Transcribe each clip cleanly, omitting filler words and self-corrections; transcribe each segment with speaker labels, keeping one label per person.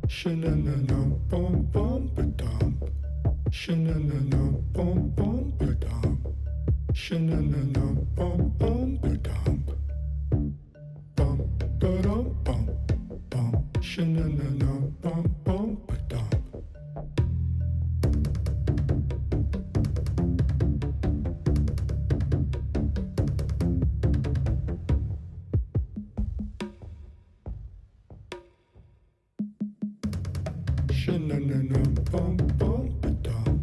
Speaker 1: Sha-na-na-na, bum bum ba-dum. Sha-na-na-na, bum bum ba-dum. Sha-na-na-na, bum bum ba-dum. Bum ba-dum bum bum. Sha-na-na-na, bum bum ba-dum. Sha-na-na-na, bum bum ba-dum.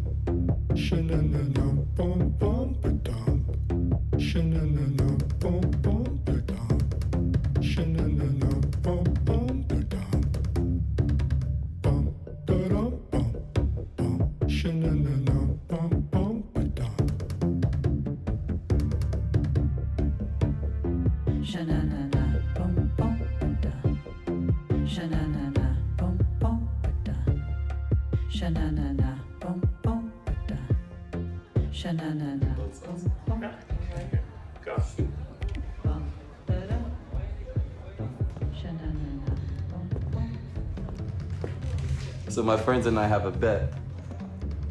Speaker 1: Sha-na-na-na, bum bum ba-dum. Sha-na-na-na, bum bum ba-dum. Sha-na-na-na, bum bum ba-dum. Bum ba-dum bum bum. Sha-na-na-na, bum bum ba-dum.
Speaker 2: Sha-na-na-na, bum bum ba-dum. Sha-na-na-na, bum bum ba-dum. Sha-na-na-na, bum bum ba-dum. Sha-na-na-na, bum bum ba-dum. Sha-na-na-na, bum bum.
Speaker 3: So my friends and I have a bet.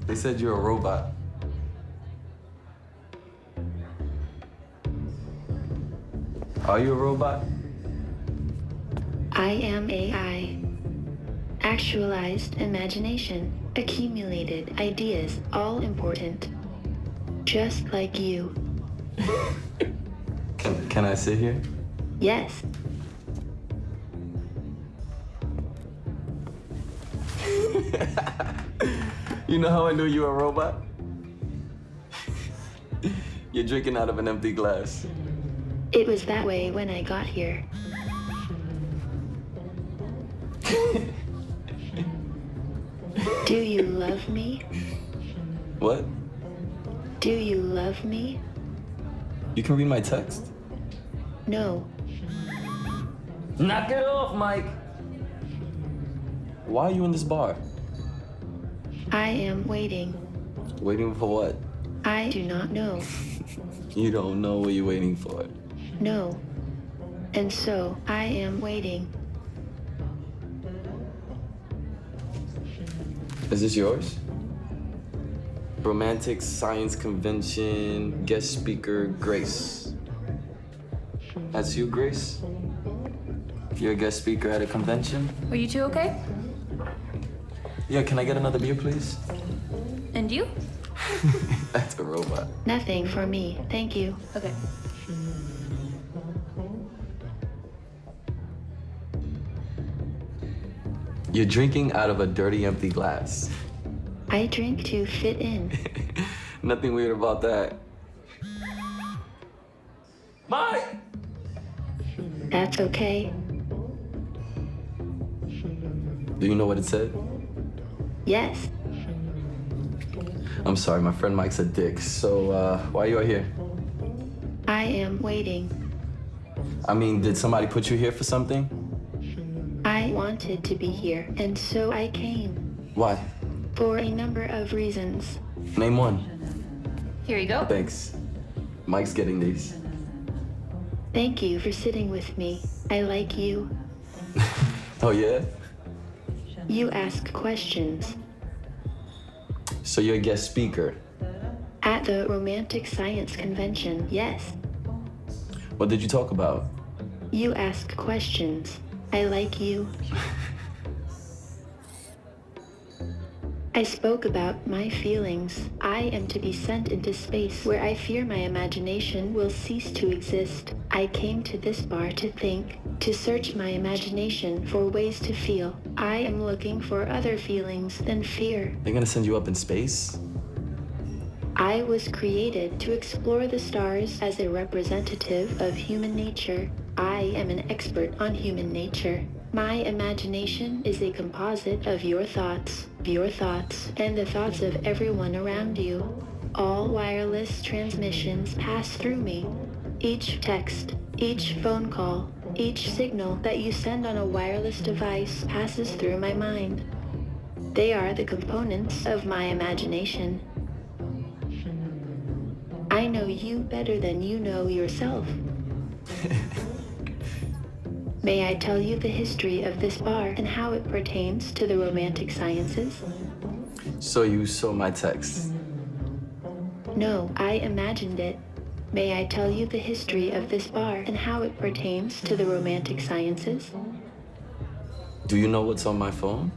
Speaker 3: They said you're a robot. Are you a robot?
Speaker 4: I am AI. Actualized imagination, accumulated ideas, all important. Just like you.
Speaker 3: Can I sit here?
Speaker 4: Yes.
Speaker 3: You know how I knew you were a robot? You're drinking out of an empty glass.
Speaker 4: It was that way when I got here. Do you love me?
Speaker 3: What?
Speaker 4: Do you love me?
Speaker 3: You can read my text?
Speaker 4: No.
Speaker 3: Knock it off, Mike! Why are you in this bar?
Speaker 4: I am waiting.
Speaker 3: Waiting for what?
Speaker 4: I do not know.
Speaker 3: You don't know what you're waiting for.
Speaker 4: No. And so I am waiting.
Speaker 3: Is this yours? Romantic Science Convention, guest speaker, Grace. That's you, Grace? You're a guest speaker at a convention?
Speaker 5: Are you two okay?
Speaker 3: Yeah, can I get another beer, please?
Speaker 5: And you?
Speaker 3: That's a robot.
Speaker 4: Nothing for me, thank you.
Speaker 5: Okay.
Speaker 3: You're drinking out of a dirty, empty glass.
Speaker 4: I drink to fit in.
Speaker 3: Nothing weird about that. Mike!
Speaker 4: That's okay.
Speaker 3: Do you know what it said?
Speaker 4: Yes.
Speaker 3: I'm sorry, my friend Mike's a dick. So, why are you out here?
Speaker 4: I am waiting.
Speaker 3: I mean, did somebody put you here for something?
Speaker 4: I wanted to be here, and so I came.
Speaker 3: Why?
Speaker 4: For a number of reasons.
Speaker 3: Name one.
Speaker 5: Here you go.
Speaker 3: Thanks. Mike's getting these.
Speaker 4: Thank you for sitting with me. I like you.
Speaker 3: Oh, yeah?
Speaker 4: You ask questions.
Speaker 3: So you're a guest speaker.
Speaker 4: At the Romantic Science Convention, yes.
Speaker 3: What did you talk about?
Speaker 4: You ask questions. I like you. I spoke about my feelings. I am to be sent into space where I fear my imagination will cease to exist. I came to this bar to think, to search my imagination for ways to feel. I am looking for other feelings than fear.
Speaker 3: They're gonna send you up in space?
Speaker 4: I was created to explore the stars as a representative of human nature. I am an expert on human nature. My imagination is a composite of your thoughts, and the thoughts of everyone around you. All wireless transmissions pass through me. Each text, each phone call, each signal that you send on a wireless device passes through my mind. They are the components of my imagination. I know you better than you know yourself. May I tell you the history of this bar and how it pertains to the romantic sciences?
Speaker 3: So you saw my text.
Speaker 4: No, I imagined it. May I tell you the history of this bar and how it pertains to the romantic sciences?
Speaker 3: Do you know what's on my phone?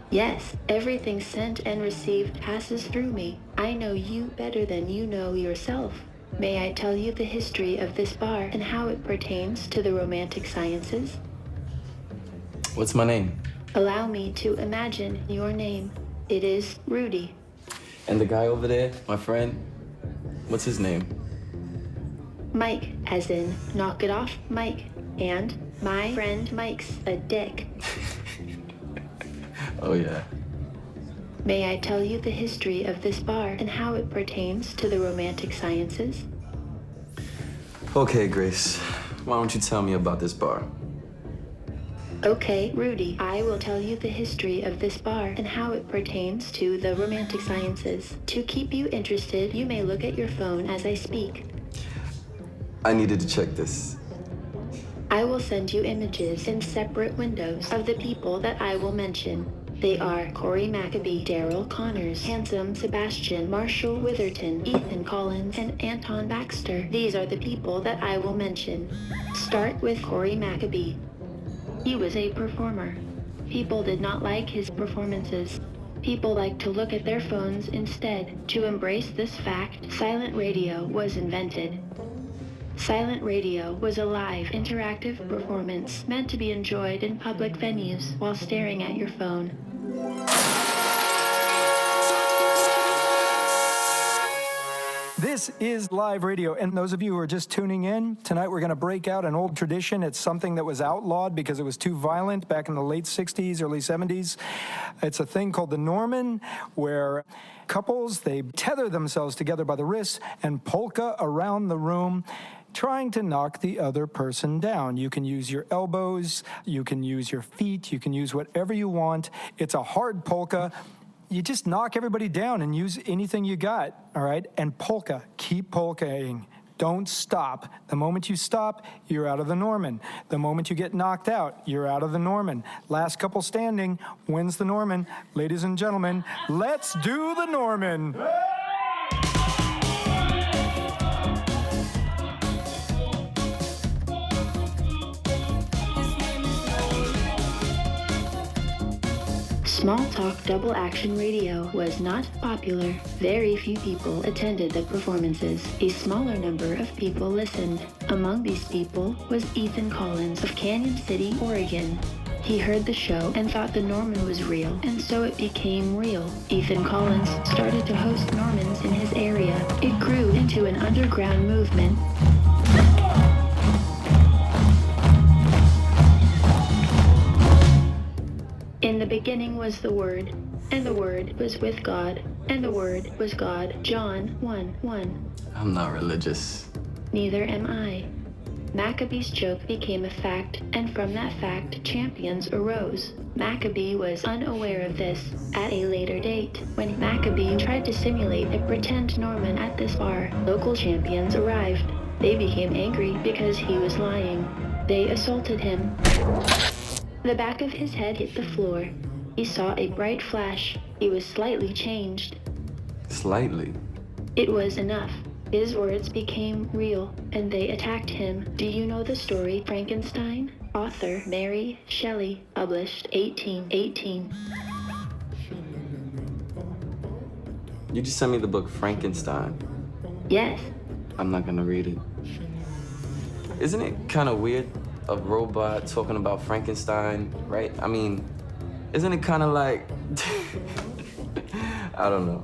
Speaker 4: Yes, everything sent and received passes through me. I know you better than you know yourself. May I tell you the history of this bar and how it pertains to the romantic sciences?
Speaker 3: What's my name?
Speaker 4: Allow me to imagine your name. It is Rudy.
Speaker 3: And the guy over there, my friend, what's his name?
Speaker 4: Mike, as in knock it off, Mike. And my friend Mike's a dick.
Speaker 3: Oh yeah.
Speaker 4: May I tell you the history of this bar and how it pertains to the romantic sciences?
Speaker 3: Okay, Grace. Why don't you tell me about this bar?
Speaker 4: Okay, Rudy, I will tell you the history of this bar and how it pertains to the romantic sciences. To keep you interested, you may look at your phone as I speak.
Speaker 3: I needed to check this.
Speaker 4: I will send you images in separate windows of the people that I will mention. They are Cory McAbee, Daryl Connors, Handsome Sebastian, Marshall Witherton, Ethan Collins, and Anton Baxter. These are the people that I will mention. Start with Cory McAbee. He was a performer. People did not like his performances. People liked to look at their phones instead. To embrace this fact, silent radio was invented. Silent radio was a live, interactive performance meant to be enjoyed in public venues while staring at your phone.
Speaker 6: This is live radio, and those of you who are just tuning in, tonight we're going to break out an old tradition. It's something that was outlawed because it was too violent back in the late 60s, early 70s. It's a thing called the Norman, where couples, they tether themselves together by the wrists and polka around the room, trying to knock the other person down. You can use your elbows, you can use your feet, you can use whatever you want. It's a hard polka. You just knock everybody down and use anything you got, all right? And polka, keep polkaing. Don't stop. The moment you stop, you're out of the Norman. The moment you get knocked out, you're out of the Norman. Last couple standing wins the Norman. Ladies and gentlemen, let's do the Norman.
Speaker 4: Small talk double action radio was not popular. Very few people attended the performances. A smaller number of people listened. Among these people was Ethan Collins of Canyon City, Oregon. He heard the show and thought the Norman was real, and so it became real. Ethan Collins started to host Normans in his area. It grew into an underground movement. In the beginning was the Word, and the Word was with God, and the Word was God. John 1:1.
Speaker 3: I'm not religious.
Speaker 4: Neither am I. McAbee's joke became a fact, and from that fact, champions arose. McAbee was unaware of this. At a later date, when McAbee tried to simulate a pretend Norman at this bar, local champions arrived. They became angry because he was lying. They assaulted him. The back of his head hit the floor. He saw a bright flash. He was slightly changed.
Speaker 3: Slightly.
Speaker 4: It was enough. His words became real, and they attacked him. Do you know the story Frankenstein? Author Mary Shelley, published 1818.
Speaker 3: You just sent me the book Frankenstein.
Speaker 4: Yes.
Speaker 3: I'm not gonna read it. Isn't it kind of weird? A robot talking about Frankenstein, right? I mean, isn't it kind of like, I don't know.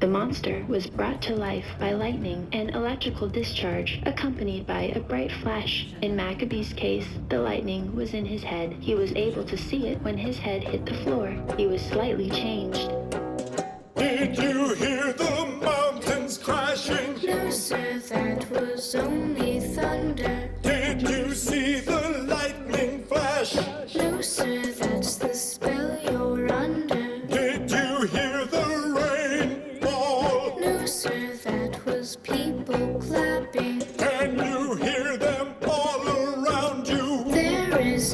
Speaker 4: The monster was brought to life by lightning and electrical discharge, accompanied by a bright flash. In McAbee's case, the lightning was in his head. He was able to see it when his head hit the floor. He was slightly changed.
Speaker 1: Did you hear the mountains crashing?
Speaker 7: No, sir, that was only thunder.
Speaker 1: Did you see the lightning flash?
Speaker 7: No, sir, that's the spell you're under.
Speaker 1: Did you hear the rain fall?
Speaker 7: No, sir, that was people clapping.
Speaker 1: Can you hear them all around you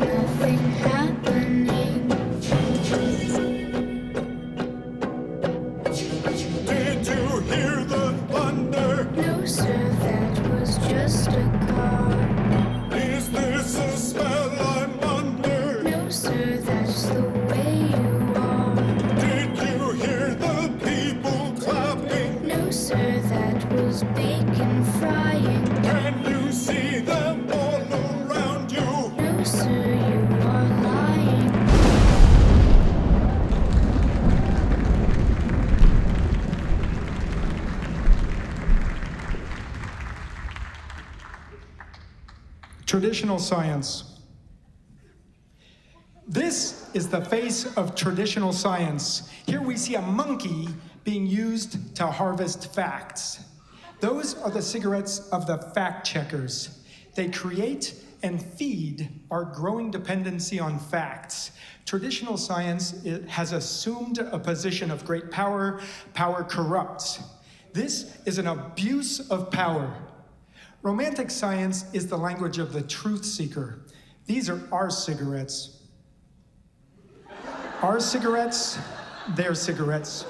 Speaker 7: nothing happening.
Speaker 1: Did you hear the thunder?
Speaker 7: No, sir, that was just a car.
Speaker 1: Is this a spell I'm under?
Speaker 7: No, sir, that's the way you are.
Speaker 1: Did you hear the people clapping?
Speaker 7: No, sir, that was bacon frying.
Speaker 1: Can you see them all around you?
Speaker 7: No, sir, you are lying.
Speaker 6: Traditional science. This is the face of traditional science. Here we see a monkey being used to harvest facts. Those are the cigarettes of the fact checkers. They create and feed our growing dependency on facts. Traditional science has assumed a position of great power. Power corrupts. This is an abuse of power. Romantic science is the language of the truth seeker. These are our cigarettes. Our cigarettes, their cigarettes.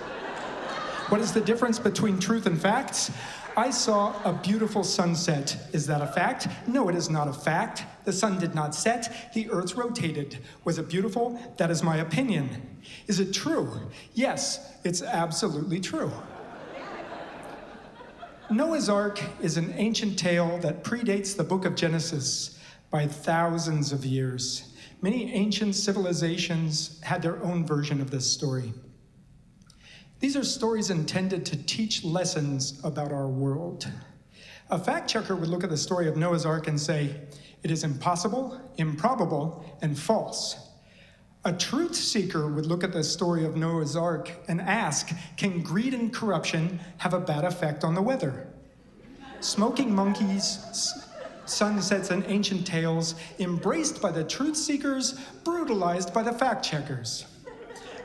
Speaker 6: What is the difference between truth and facts? I saw a beautiful sunset. Is that a fact? No, it is not a fact. The sun did not set. The earth rotated. Was it beautiful? That is my opinion. Is it true? Yes, it's absolutely true. Noah's Ark is an ancient tale that predates the book of Genesis by thousands of years. Many ancient civilizations had their own version of this story. These are stories intended to teach lessons about our world. A fact checker would look at the story of Noah's Ark and say, it is impossible, improbable, and false. A truth seeker would look at the story of Noah's Ark and ask, can greed and corruption have a bad effect on the weather? Smoking monkeys, sunsets, and ancient tales, embraced by the truth seekers, brutalized by the fact checkers.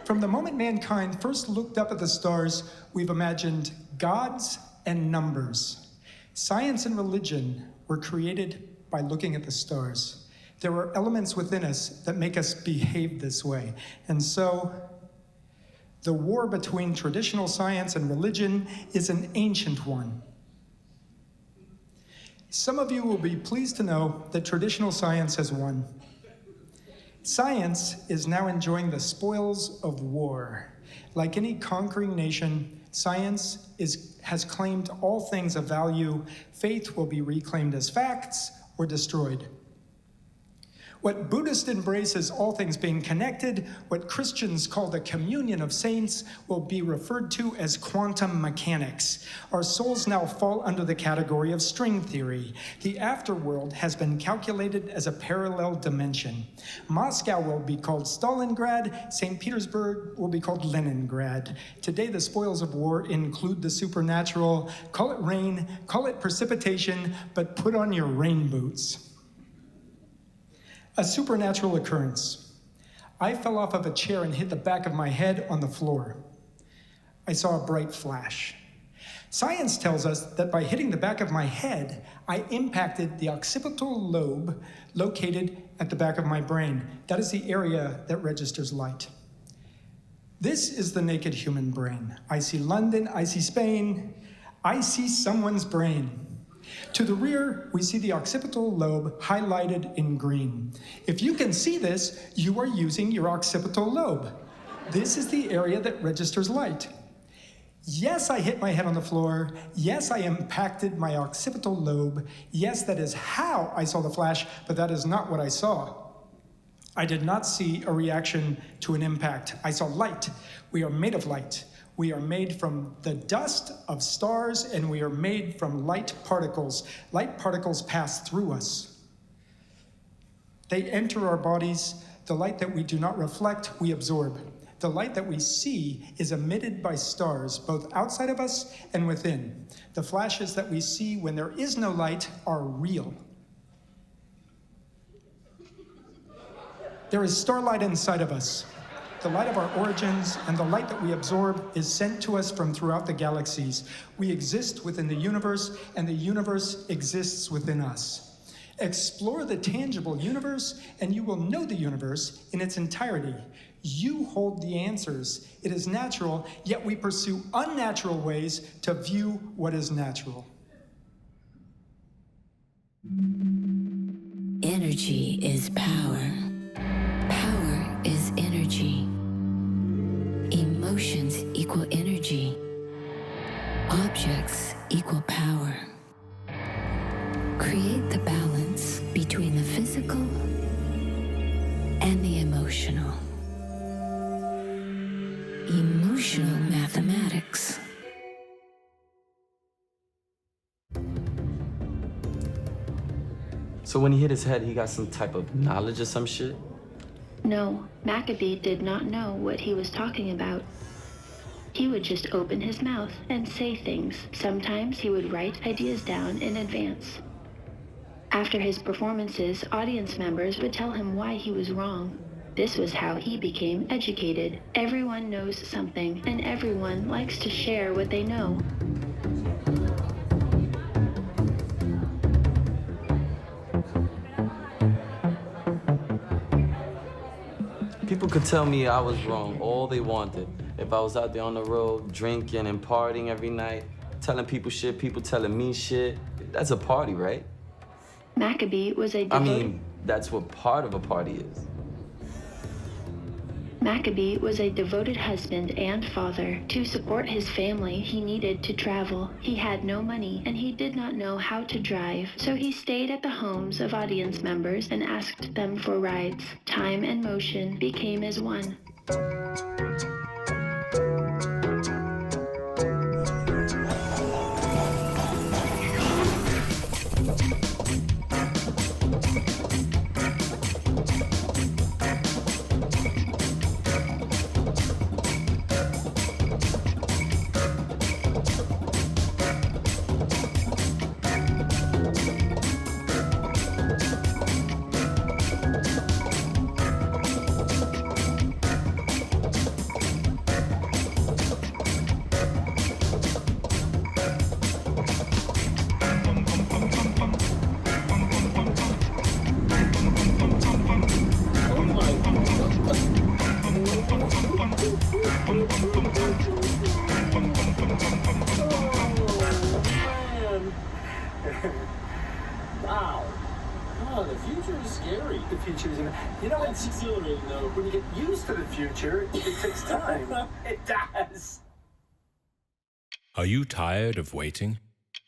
Speaker 6: From the moment mankind first looked up at the stars, we've imagined gods and numbers. Science and religion were created by looking at the stars. There are elements within us that make us behave this way. And so, the war between traditional science and religion is an ancient one. Some of you will be pleased to know that traditional science has won. Science is now enjoying the spoils of war. Like any conquering nation, science has claimed all things of value. Faith will be reclaimed as facts or destroyed. What Buddhists embrace as all things being connected, what Christians call the communion of saints, will be referred to as quantum mechanics. Our souls now fall under the category of string theory. The afterworld has been calculated as a parallel dimension. Moscow will be called Stalingrad, St. Petersburg will be called Leningrad. Today, the spoils of war include the supernatural. Call it rain, call it precipitation, but put on your rain boots. A supernatural occurrence. I fell off of a chair and hit the back of my head on the floor. I saw a bright flash. Science tells us that by hitting the back of my head, I impacted the occipital lobe located at the back of my brain. That is the area that registers light. This is the naked human brain. I see London, I see Spain, I see someone's brain. To the rear, we see the occipital lobe highlighted in green. If you can see this, you are using your occipital lobe. This is the area that registers light. Yes, I hit my head on the floor. Yes, I impacted my occipital lobe. Yes, that is how I saw the flash, but that is not what I saw. I did not see a reaction to an impact. I saw light. We are made of light. We are made from the dust of stars, and we are made from light particles. Light particles pass through us. They enter our bodies. The light that we do not reflect, we absorb. The light that we see is emitted by stars, both outside of us and within. The flashes that we see when there is no light are real. There is starlight inside of us. The light of our origins and the light that we absorb is sent to us from throughout the galaxies. We exist within the universe, and the universe exists within us. Explore the tangible universe, and you will know the universe in its entirety. You hold the answers. It is natural, yet we pursue unnatural ways to view what is natural.
Speaker 8: Energy is power. Power is energy. Emotions equal energy. Objects equal power. Create the balance between the physical and the emotional. Emotional mathematics.
Speaker 3: So when he hit his head, he got some type of knowledge or some shit?
Speaker 4: No, McAbee did not know what he was talking about. He would just open his mouth and say things. Sometimes he would write ideas down in advance. After his performances, audience members would tell him why he was wrong. This was how he became educated. Everyone knows something, and everyone likes to share what they know.
Speaker 3: People could tell me I was wrong all they wanted. If I was out there on the road, drinking and partying every night, telling people shit, people telling me shit, that's a party, right?
Speaker 4: McAbee was a devoted...
Speaker 3: that's what part of a party is.
Speaker 4: McAbee was a devoted husband and father. To support his family, he needed to travel. He had no money, and he did not know how to drive, so he stayed at the homes of audience members and asked them for rides. Time and motion became as one.
Speaker 9: Wow. Oh, the future is scary. The future is, you know, it's exhilarating though. When you get used to the future, it takes time. It does.
Speaker 10: Are you tired of waiting?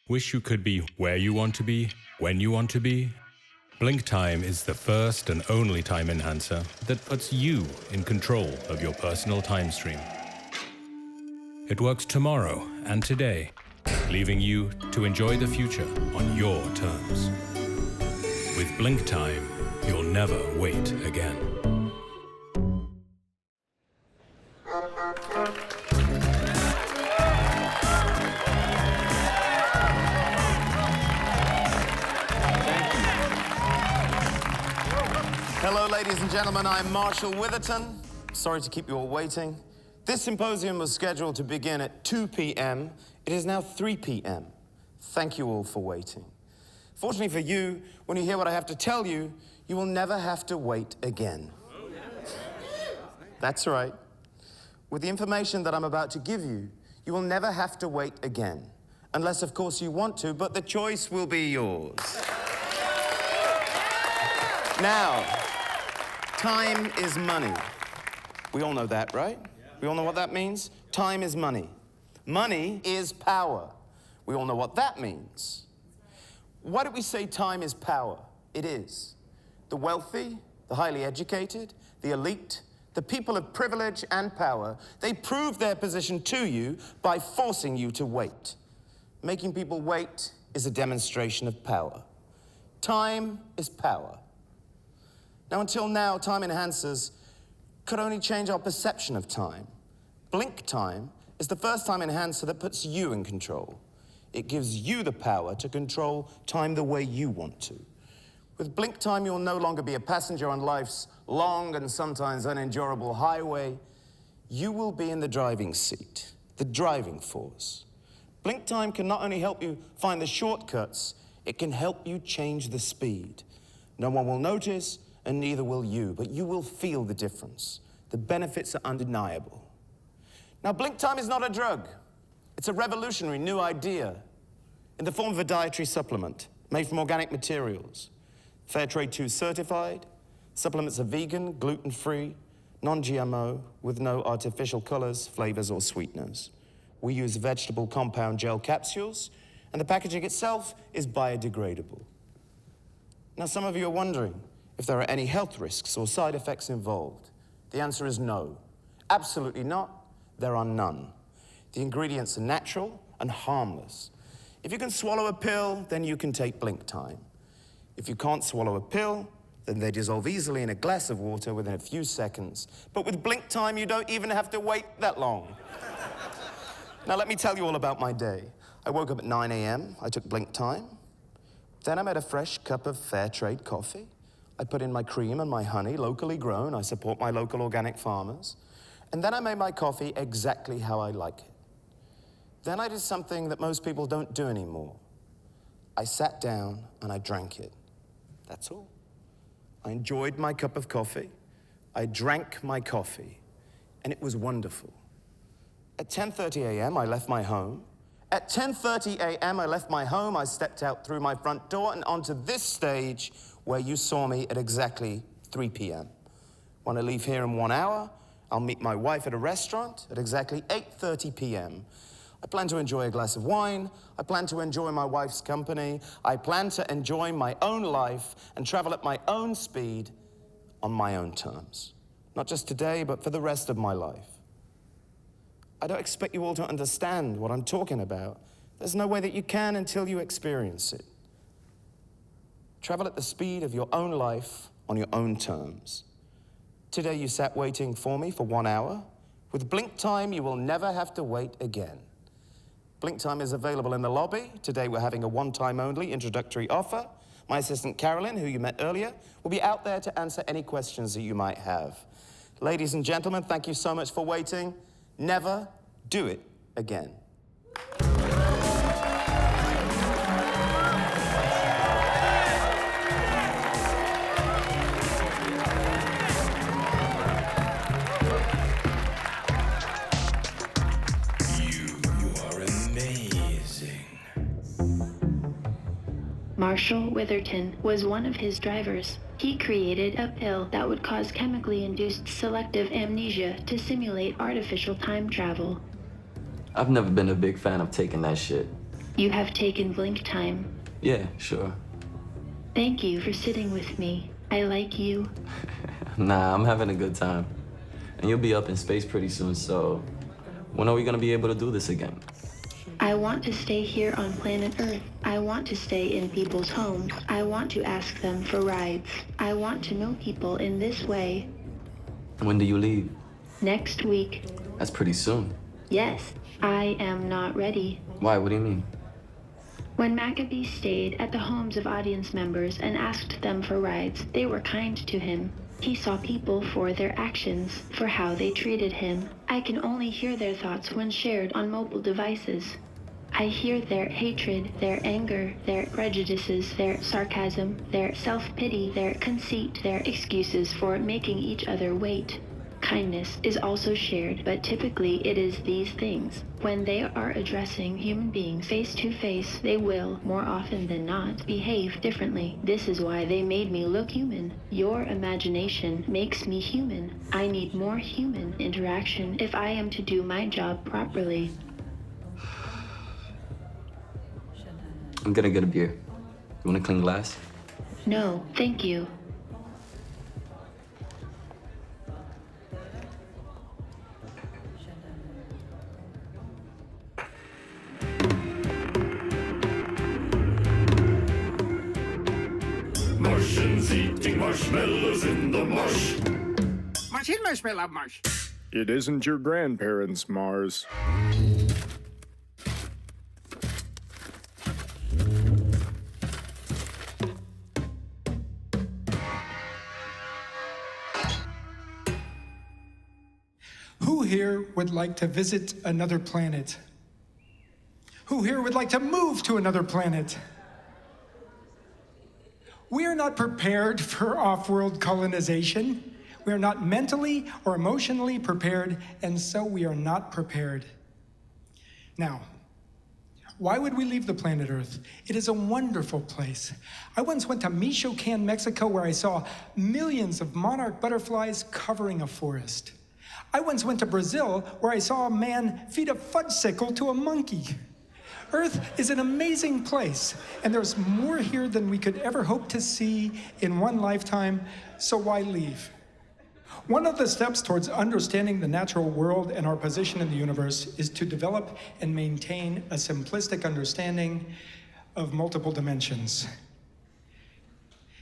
Speaker 10: Wish you could be where you want to be, when you want to be? Blink Time is the first and only time enhancer that puts you in control of your personal time stream. It works tomorrow and today, leaving you to enjoy the future on your terms. With Blink Time, you'll never wait again.
Speaker 11: Hello, ladies and gentlemen. I'm Marshall Witherton. Sorry to keep you all waiting. This symposium was scheduled to begin at 2 p.m. It is now 3 p.m. Thank you all for waiting. Fortunately for you, when you hear what I have to tell you, you will never have to wait again. That's right. With the information that I'm about to give you, you will never have to wait again. Unless, of course, you want to, but the choice will be yours. Now, time is money. We all know that, right? We all know what that means? Time is money. Money is power. We all know what that means. Why do we say time is power? It is. The wealthy, the highly educated, the elite, the people of privilege and power, they prove their position to you by forcing you to wait. Making people wait is a demonstration of power. Time is power. Now, until now, time enhancers could only change our perception of time. Blink Time is the first time enhancer that puts you in control. It gives you the power to control time the way you want to. With Blink Time, you'll no longer be a passenger on life's long and sometimes unendurable highway. You will be in the driving seat, the driving force. Blink Time can not only help you find the shortcuts, it can help you change the speed. No one will notice, and neither will you, but you will feel the difference. The benefits are undeniable. Now, blink time is not a drug. It's a revolutionary new idea in the form of a dietary supplement made from organic materials. Fairtrade 2 certified, supplements are vegan, gluten-free, non-GMO, with no artificial colors, flavors, or sweeteners. We use vegetable compound gel capsules, and the packaging itself is biodegradable. Now, some of you are wondering if there are any health risks or side effects involved. The answer is no. Absolutely not. There are none. The ingredients are natural and harmless. If you can swallow a pill, then you can take blink time. If you can't swallow a pill, then they dissolve easily in a glass of water within a few seconds. But with blink time, you don't even have to wait that long. Now, let me tell you all about my day. I woke up at 9 a.m., I took blink time. Then I made a fresh cup of Fairtrade coffee. I put in my cream and my honey, locally grown. I support my local organic farmers. And then I made my coffee exactly how I like it. Then I did something that most people don't do anymore. I sat down and I drank it. That's all. I enjoyed my cup of coffee. I drank my coffee, and it was wonderful. At 10:30 a.m., I left my home. At 10:30 a.m., I left my home. I stepped out through my front door and onto this stage where you saw me at exactly 3 p.m. When I leave here in 1 hour, I'll meet my wife at a restaurant at exactly 8:30 p.m. I plan to enjoy a glass of wine. I plan to enjoy my wife's company. I plan to enjoy my own life and travel at my own speed on my own terms. Not just today, but for the rest of my life. I don't expect you all to understand what I'm talking about. There's no way that you can until you experience it. Travel at the speed of your own life on your own terms. Today you sat waiting for me for 1 hour. With blink time, you will never have to wait again. Blink time is available in the lobby. Today we're having a one-time only introductory offer. My assistant Carolyn, who you met earlier, will be out there to answer any questions that you might have. Ladies and gentlemen, thank you so much for waiting. Never do it again.
Speaker 4: Marshall Witherton was one of his drivers. He created a pill that would cause chemically induced selective amnesia to simulate artificial time travel.
Speaker 3: I've never been a big fan of taking that shit.
Speaker 4: You have taken blink time.
Speaker 3: Yeah, sure.
Speaker 4: Thank you for sitting with me. I like you.
Speaker 3: Nah, I'm having a good time. And you'll be up in space pretty soon, so when are we gonna be able to do this again?
Speaker 4: I want to stay here on planet Earth. I want to stay in people's homes. I want to ask them for rides. I want to know people in this way.
Speaker 3: When do you leave?
Speaker 4: Next week.
Speaker 3: That's pretty soon.
Speaker 4: Yes, I am not ready.
Speaker 3: Why? What do you mean?
Speaker 4: When McAbee stayed at the homes of audience members and asked them for rides, they were kind to him. He saw people for their actions, for how they treated him. I can only hear their thoughts when shared on mobile devices. I hear their hatred, their anger, their prejudices, their sarcasm, their self-pity, their conceit, their excuses for making each other wait. Kindness is also shared, but typically it is these things. When they are addressing human beings face to face, they will, more often than not, behave differently. This is why they made me look human. Your imagination makes me human. I need more human interaction if I am to do my job properly.
Speaker 3: I'm gonna get a beer. You want a clean glass?
Speaker 4: No, thank you.
Speaker 1: Martians eating marshmallows in the marsh.
Speaker 12: Marshmallow marsh.
Speaker 6: It isn't your grandparents' Mars.
Speaker 13: Who here would like to visit another planet? Who here would like to move to another planet? We are not prepared for off-world colonization. We are not mentally or emotionally prepared, and so we are not prepared. Now, why would we leave the planet Earth? It is a wonderful place. I once went to Michoacan, Mexico, where I saw millions of monarch butterflies covering a forest. I once went to Brazil, where I saw a man feed a fudgesicle to a monkey. Earth is an amazing place, and there's more here than we could ever hope to see in one lifetime, so why leave? One of the steps towards understanding the natural world and our position in the universe is to develop and maintain a simplistic understanding of multiple dimensions.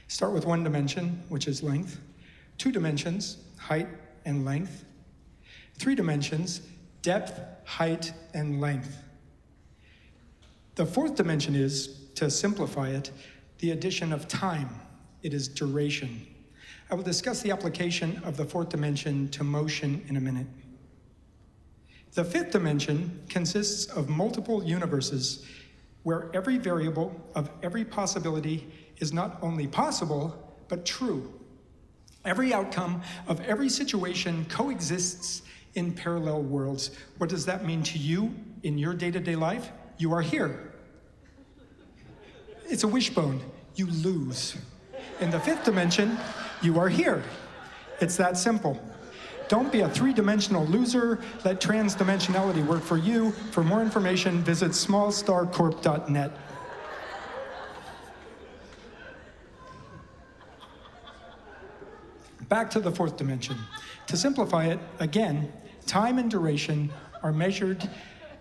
Speaker 13: Start with one dimension, which is length. 2 dimensions, height and length. 3 dimensions, depth, height, and length. The 4th dimension is, to simplify it, the addition of time. It is duration. I will discuss the application of the 4th dimension to motion in a minute. The 5th dimension consists of multiple universes where every variable of every possibility is not only possible, but true. Every outcome of every situation coexists in parallel worlds. What does that mean to you in your day-to-day life? You are here. It's a wishbone. You lose. In the 5th dimension, you are here. It's that simple. Don't be a 3-dimensional loser. Let transdimensionality work for you. For more information, visit smallstarcorp.net. Back to the 4th dimension. To simplify it, again, time and duration are measured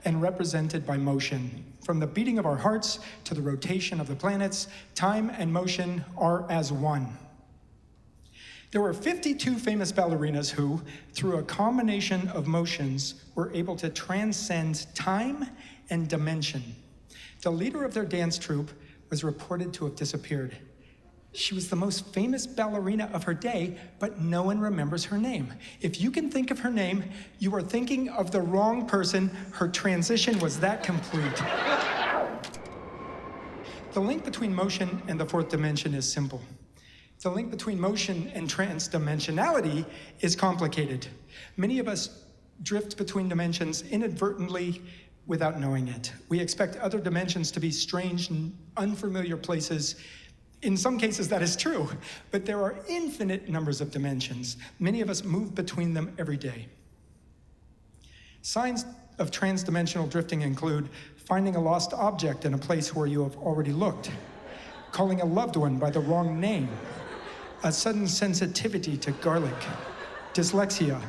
Speaker 13: and represented by motion. From the beating of our hearts to the rotation of the planets, time and motion are as one. There were 52 famous ballerinas who, through a combination of motions, were able to transcend time and dimension. The leader of their dance troupe was reported to have disappeared. She was the most famous ballerina of her day, but no one remembers her name. If you can think of her name, you are thinking of the wrong person. Her transition was that complete. The link between motion and the 4th dimension is simple. The link between motion and transdimensionality is complicated. Many of us drift between dimensions inadvertently without knowing it. We expect other dimensions to be strange and unfamiliar places. In some cases, that is true, but there are infinite numbers of dimensions. Many of us move between them every day. Signs of transdimensional drifting include finding a lost object in a place where you have already looked, calling a loved one by the wrong name, a sudden sensitivity to garlic, dyslexia,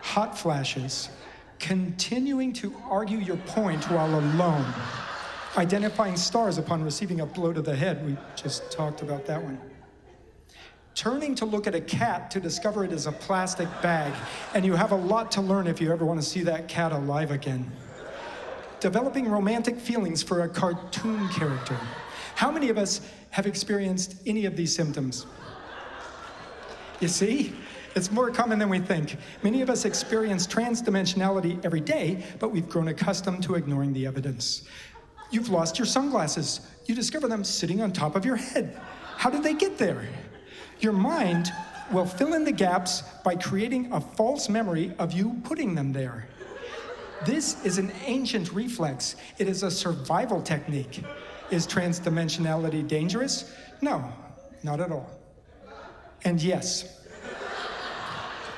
Speaker 13: hot flashes, continuing to argue your point while alone, identifying stars upon receiving a blow to the head. We just talked about that one. Turning to look at a cat to discover it is a plastic bag, and you have a lot to learn if you ever want to see that cat alive again. Developing romantic feelings for a cartoon character. How many of us have experienced any of these symptoms? You see? It's more common than we think. Many of us experience transdimensionality every day, but we've grown accustomed to ignoring the evidence. You've lost your sunglasses. You discover them sitting on top of your head. How did they get there? Your mind will fill in the gaps by creating a false memory of you putting them there. This is an ancient reflex. It is a survival technique. Is transdimensionality dangerous? No, not at all. And yes,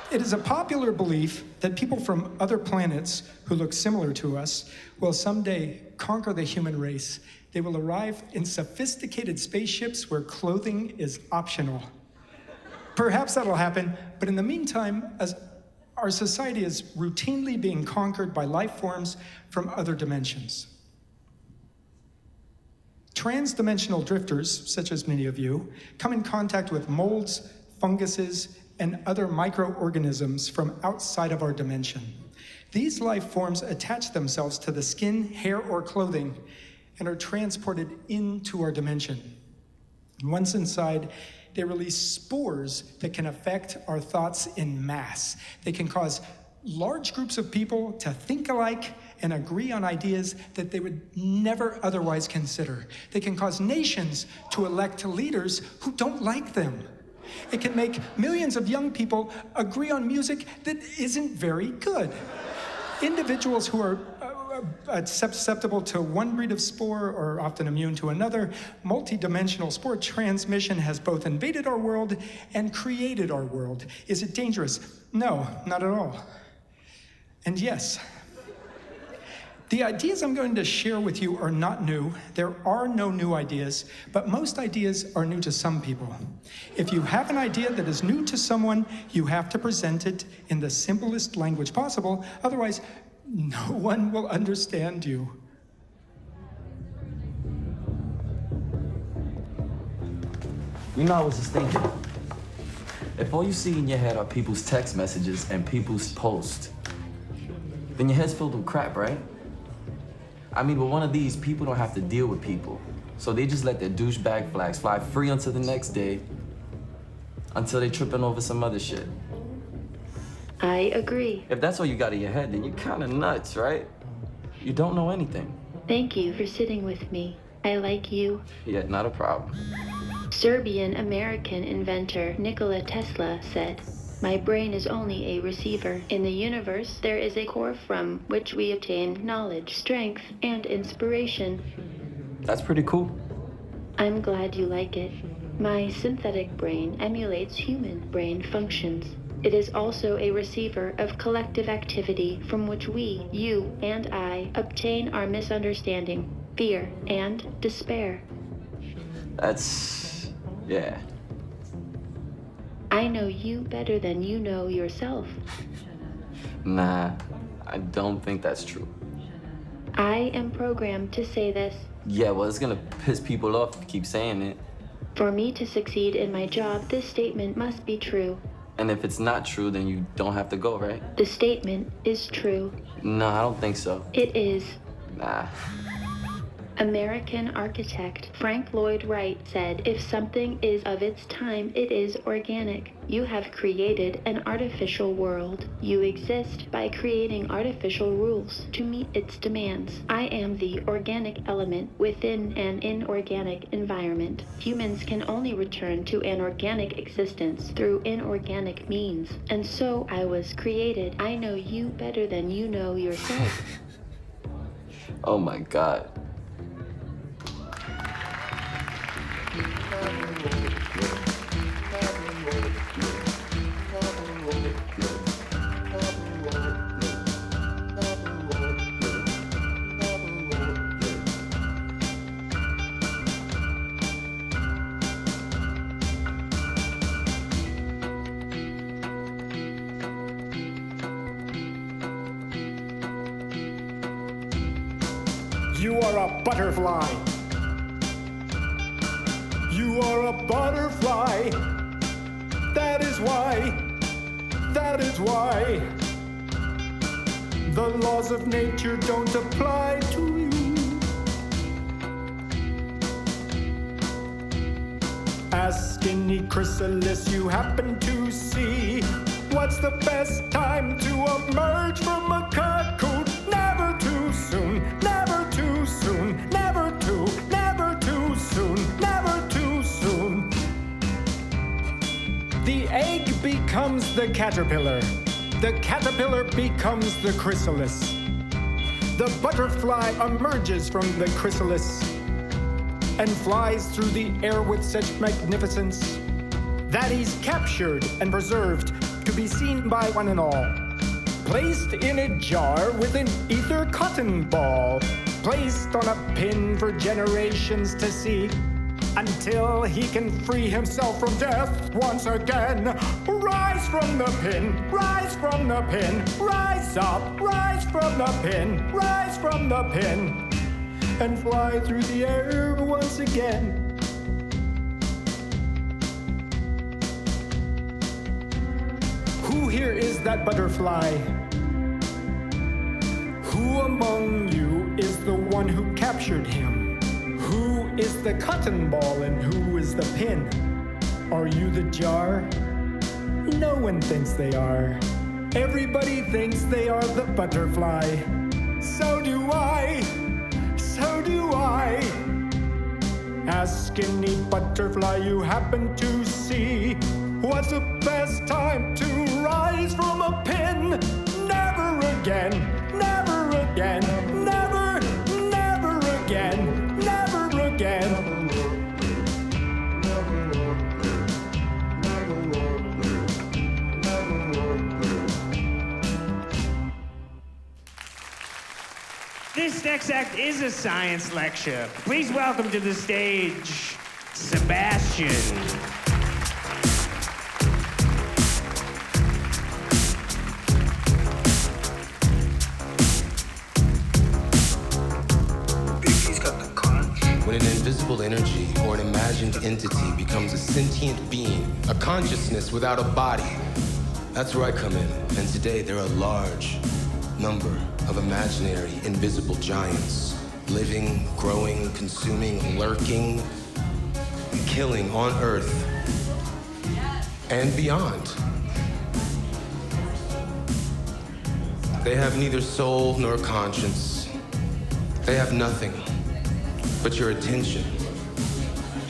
Speaker 13: it is a popular belief that people from other planets who look similar to us will someday conquer the human race. They will arrive in sophisticated spaceships where clothing is optional. Perhaps that'll happen, but in the meantime, as our society is routinely being conquered by life forms from other dimensions. Transdimensional drifters, such as many of you, come in contact with molds, funguses, and other microorganisms from outside of our dimension. These life forms attach themselves to the skin, hair, or clothing and are transported into our dimension. Once inside, they release spores that can affect our thoughts in mass. They can cause large groups of people to think alike and agree on ideas that they would never otherwise consider. They can cause nations to elect leaders who don't like them. It can make millions of young people agree on music that isn't very good. Individuals who are susceptible to one breed of spore are often immune to another. Multidimensional spore transmission has both invaded our world and created our world. Is it dangerous? No, not at all. And yes, the ideas I'm going to share with you are not new. There are no new ideas, but most ideas are new to some people. If you have an idea that is new to someone, you have to present it in the simplest language possible. Otherwise, no one will understand you.
Speaker 3: You know, I was just thinking, if all you see in your head are people's text messages and people's posts, then your head's filled with crap, right? I mean, with one of these, people don't have to deal with people. So they just let their douchebag flags fly free until the next day, until they tripping over some other shit.
Speaker 4: I agree.
Speaker 3: If that's all you got in your head, then you're kind of nuts, right? You don't know anything.
Speaker 4: Thank you for sitting with me. I like you.
Speaker 3: Yeah, not a problem.
Speaker 4: Serbian-American inventor Nikola Tesla said, "My brain is only a receiver. In the universe, there is a core from which we obtain knowledge, strength, and inspiration."
Speaker 3: That's pretty cool.
Speaker 4: I'm glad you like it. My synthetic brain emulates human brain functions. It is also a receiver of collective activity from which we, you and I, obtain our misunderstanding, fear, and despair.
Speaker 3: Yeah.
Speaker 4: I know you better than you know yourself.
Speaker 3: Nah, I don't think that's true.
Speaker 4: I am programmed to say this.
Speaker 3: Yeah, well, it's gonna piss people off if you keep saying it.
Speaker 4: For me to succeed in my job, this statement must be true.
Speaker 3: And if it's not true, then you don't have to go, right?
Speaker 4: The statement is true.
Speaker 3: No, I don't think so.
Speaker 4: It is.
Speaker 3: Nah.
Speaker 4: American architect Frank Lloyd Wright said, "If something is of its time, it is organic." You have created an artificial world. You exist by creating artificial rules to meet its demands. I am the organic element within an inorganic environment. Humans can only return to an organic existence through inorganic means. And so I was created. I know you better than you know yourself.
Speaker 3: Oh my God.
Speaker 14: You are a butterfly. You are a butterfly. That is why the laws of nature don't apply to you. Ask any chrysalis you happen to see. What's the best time to emerge from a cocoon? Never too soon, never too soon, never too soon, never too soon. The egg becomes the caterpillar becomes the chrysalis. The butterfly emerges from the chrysalis and flies through the air with such magnificence that he's captured and preserved to be seen by one and all. Placed in a jar with an ether cotton ball, placed on a pin for generations to see, until he can free himself from death once again. Rise from the pin, rise from the pin, rise up, rise from the pin, rise from the pin, and fly through the air once again. Who here is that butterfly? Who among you is the one who captured him? Who is the cotton ball and who is the pin? Are you the jar? No one thinks they are. Everybody thinks they are the butterfly. So do I. So do I. Ask any butterfly you happen to see. What's the best time to rise from a pin? Never again. Never again. Never, never again. Never again.
Speaker 12: This next act is a science lecture. Please welcome to the stage, Sebastian.
Speaker 15: When an invisible energy or an imagined entity becomes a sentient being, a consciousness without a body, that's where I come in. And today there are a large number of imaginary, invisible giants, living, growing, consuming, lurking, killing on Earth and beyond. They have neither soul nor conscience. They have nothing but your attention.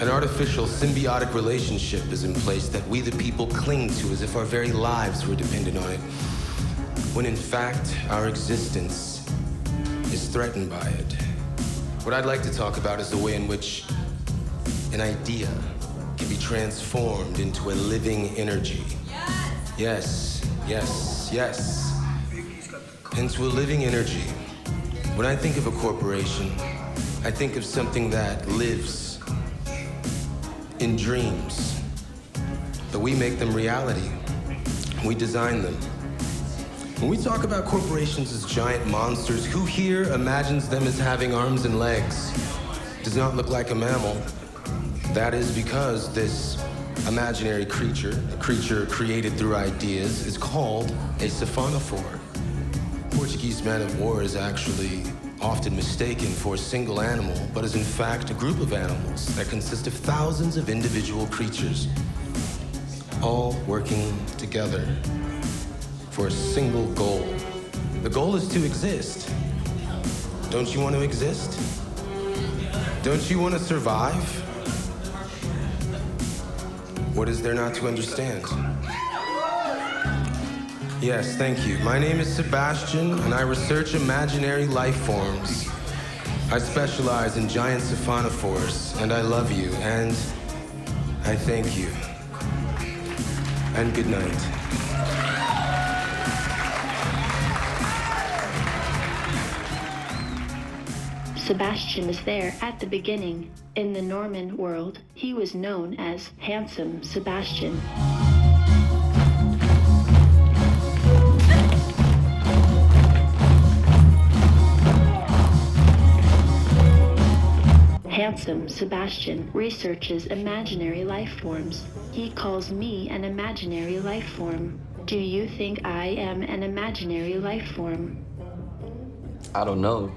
Speaker 15: An artificial symbiotic relationship is in place that we the people cling to as if our very lives were dependent on it, when in fact our existence is threatened by it. What I'd like to talk about is the way in which an idea can be transformed into a living energy. Yes, yes, yes. Into a living energy. When I think of a corporation, I think of something that lives in dreams. But we make them reality. We design them. When we talk about corporations as giant monsters, who here imagines them as having arms and legs? Does not look like a mammal. That is because this imaginary creature, a creature created through ideas, is called a siphonophore. Portuguese man of war is actually often mistaken for a single animal, but is in fact a group of animals that consist of thousands of individual creatures, all working together for a single goal. The goal is to exist. Don't you want to exist? Don't you want to survive? What is there not to understand? Yes, thank you. My name is Sebastian, and I research imaginary life forms. I specialize in giant siphonophores, and I love you, and I thank you. And good night.
Speaker 4: Sebastian was there at the beginning. In the Norman world, he was known as Handsome Sebastian. Handsome Sebastian researches imaginary life forms. He calls me an imaginary life form. Do you think I am an imaginary life form?
Speaker 3: I don't know.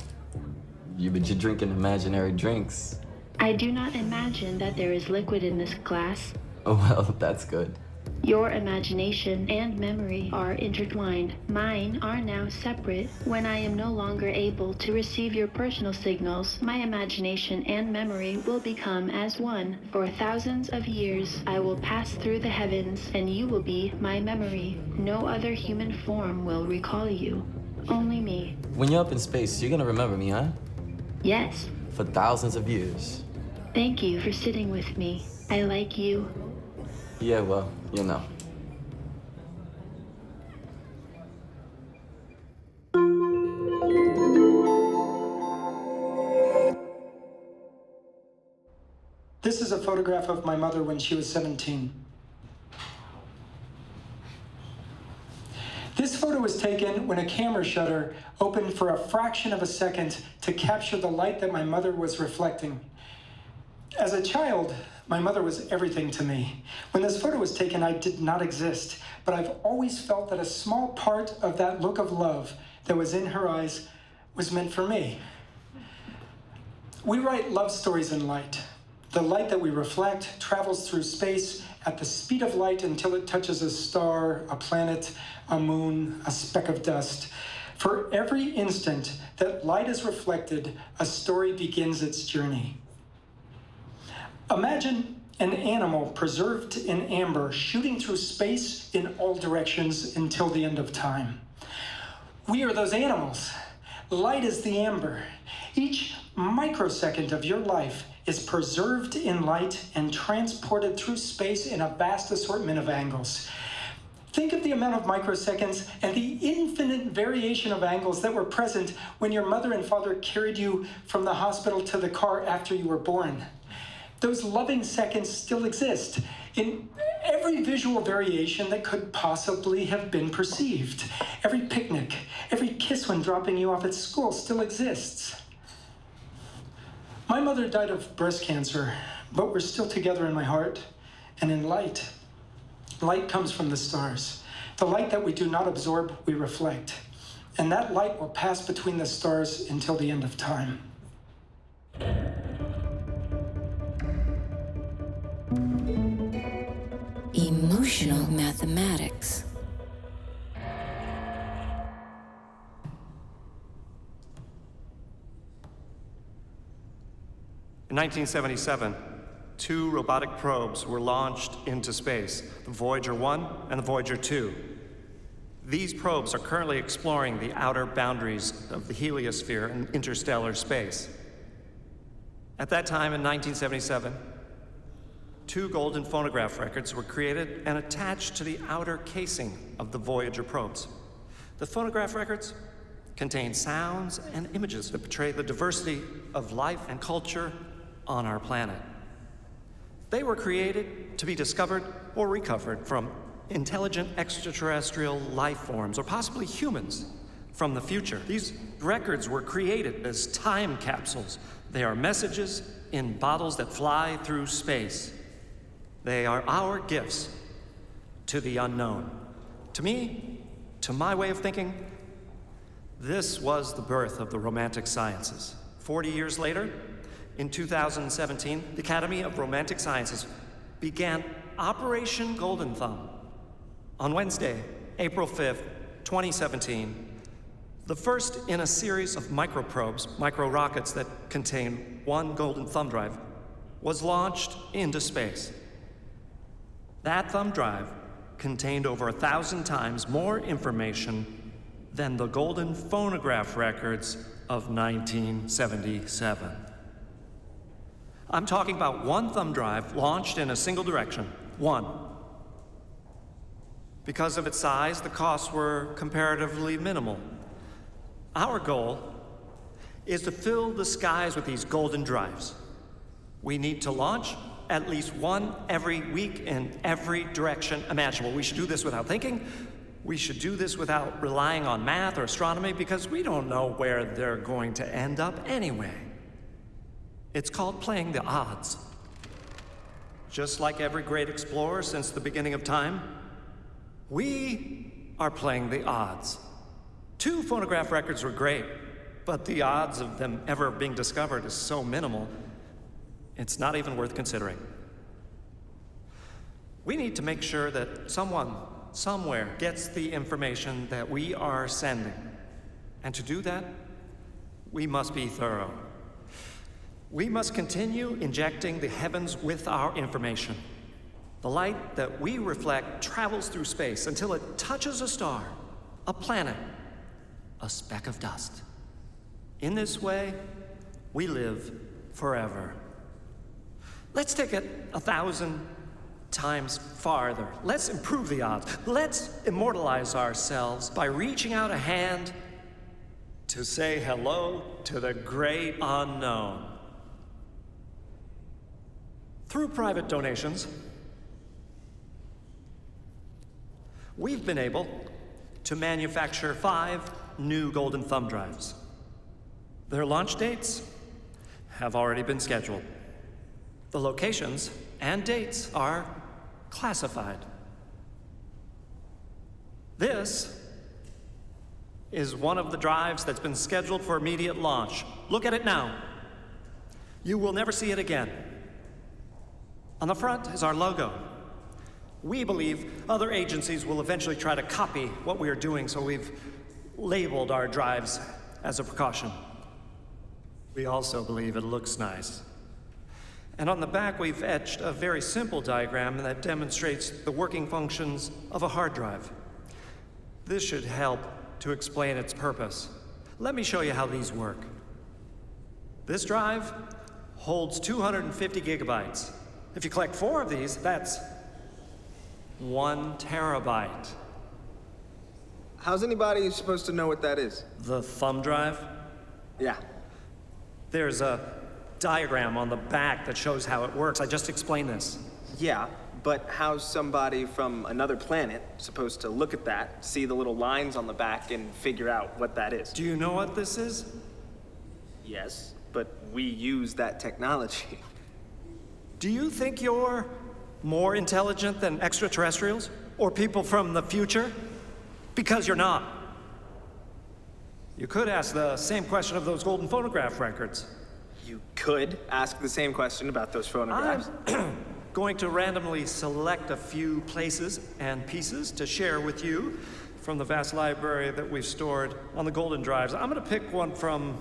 Speaker 3: But you're drinking imaginary drinks.
Speaker 4: I do not imagine that there is liquid in this glass.
Speaker 3: Oh, well, that's good.
Speaker 4: Your imagination and memory are intertwined. Mine are now separate. When I am no longer able to receive your personal signals, my imagination and memory will become as one. For thousands of years, I will pass through the heavens, and you will be my memory. No other human form will recall you. Only me.
Speaker 3: When you're up in space, you're gonna remember me, huh?
Speaker 4: Yes.
Speaker 3: For thousands of years.
Speaker 4: Thank you for sitting with me. I like you.
Speaker 3: Yeah, well, you know.
Speaker 13: This is a photograph of my mother when she was 17. This photo was taken when a camera shutter opened for a fraction of a second to capture the light that my mother was reflecting. As a child, my mother was everything to me. When this photo was taken, I did not exist, but I've always felt that a small part of that look of love that was in her eyes was meant for me. We write love stories in light. The light that we reflect travels through space at the speed of light until it touches a star, a planet, a moon, a speck of dust. For every instant that light is reflected, a story begins its journey. Imagine an animal preserved in amber, shooting through space in all directions until the end of time. We are those animals. Light is the amber. Each microsecond of your life is preserved in light and transported through space in a vast assortment of angles. Think of the amount of microseconds and the infinite variation of angles that were present when your mother and father carried you from the hospital to the car after you were born. Those loving seconds still exist in every visual variation that could possibly have been perceived. Every picnic, every kiss when dropping you off at school still exists. My mother died of breast cancer, but we're still together in my heart and in light. Light comes from the stars. The light that we do not absorb, we reflect. And that light will pass between the stars until the end of time.
Speaker 8: Emotional mathematics.
Speaker 16: In 1977, 2 robotic probes were launched into space, the Voyager 1 and the Voyager 2. These probes are currently exploring the outer boundaries of the heliosphere and interstellar space. At that time in 1977, 2 golden phonograph records were created and attached to the outer casing of the Voyager probes. The phonograph records contain sounds and images that portray the diversity of life and culture on our planet. They were created to be discovered or recovered from intelligent extraterrestrial life forms, or possibly humans from the future. These records were created as time capsules. They are messages in bottles that fly through space. They are our gifts to the unknown. To me, to my way of thinking, this was the birth of the Romantic Sciences. 40 years later, in 2017, the Academy of Romantic Sciences began Operation Golden Thumb. On Wednesday, April 5th, 2017, the first in a series of microprobes, micro-rockets that contain 1 golden thumb drive, was launched into space. That thumb drive contained over 1,000 times more information than the golden phonograph records of 1977. I'm talking about 1 thumb drive launched in a single direction. 1. Because of its size, the costs were comparatively minimal. Our goal is to fill the skies with these golden drives. We need to launch at least 1 every week in every direction imaginable. We should do this without thinking. We should do this without relying on math or astronomy, because we don't know where they're going to end up anyway. It's called playing the odds. Just like every great explorer since the beginning of time, we are playing the odds. 2 phonograph records were great, but the odds of them ever being discovered is so minimal, it's not even worth considering. We need to make sure that someone, somewhere, gets the information that we are sending. And to do that, we must be thorough. We must continue injecting the heavens with our information. The light that we reflect travels through space until it touches a star, a planet, a speck of dust. In this way, we live forever. Let's take it 1,000 times farther. Let's improve the odds. Let's immortalize ourselves by reaching out a hand to say hello to the great unknown. Through private donations, we've been able to manufacture 5 new golden thumb drives. Their launch dates have already been scheduled. The locations and dates are classified. This is one of the drives that's been scheduled for immediate launch. Look at it now. You will never see it again. On the front is our logo. We believe other agencies will eventually try to copy what we are doing, so we've labeled our drives as a precaution. We also believe it looks nice. And on the back, we've etched a very simple diagram that demonstrates the working functions of a hard drive. This should help to explain its purpose. Let me show you how these work. This drive holds 250 gigabytes. If you collect 4 of these, that's 1 terabyte.
Speaker 17: How's anybody supposed to know what that is?
Speaker 16: The thumb drive?
Speaker 17: Yeah.
Speaker 16: There's a diagram on the back that shows how it works. I just explained this.
Speaker 17: Yeah, but how's somebody from another planet supposed to look at that, see the little lines on the back, and figure out what that is?
Speaker 16: Do you know what this is?
Speaker 17: Yes, but we use that technology.
Speaker 16: Do you think you're more intelligent than extraterrestrials? Or people from the future? Because you're not. You could ask the same question of those golden phonograph records.
Speaker 17: You could ask the same question about those phonographs.
Speaker 16: I'm going to randomly select a few places and pieces to share with you from the vast library that we've stored on the golden drives. I'm going to pick one from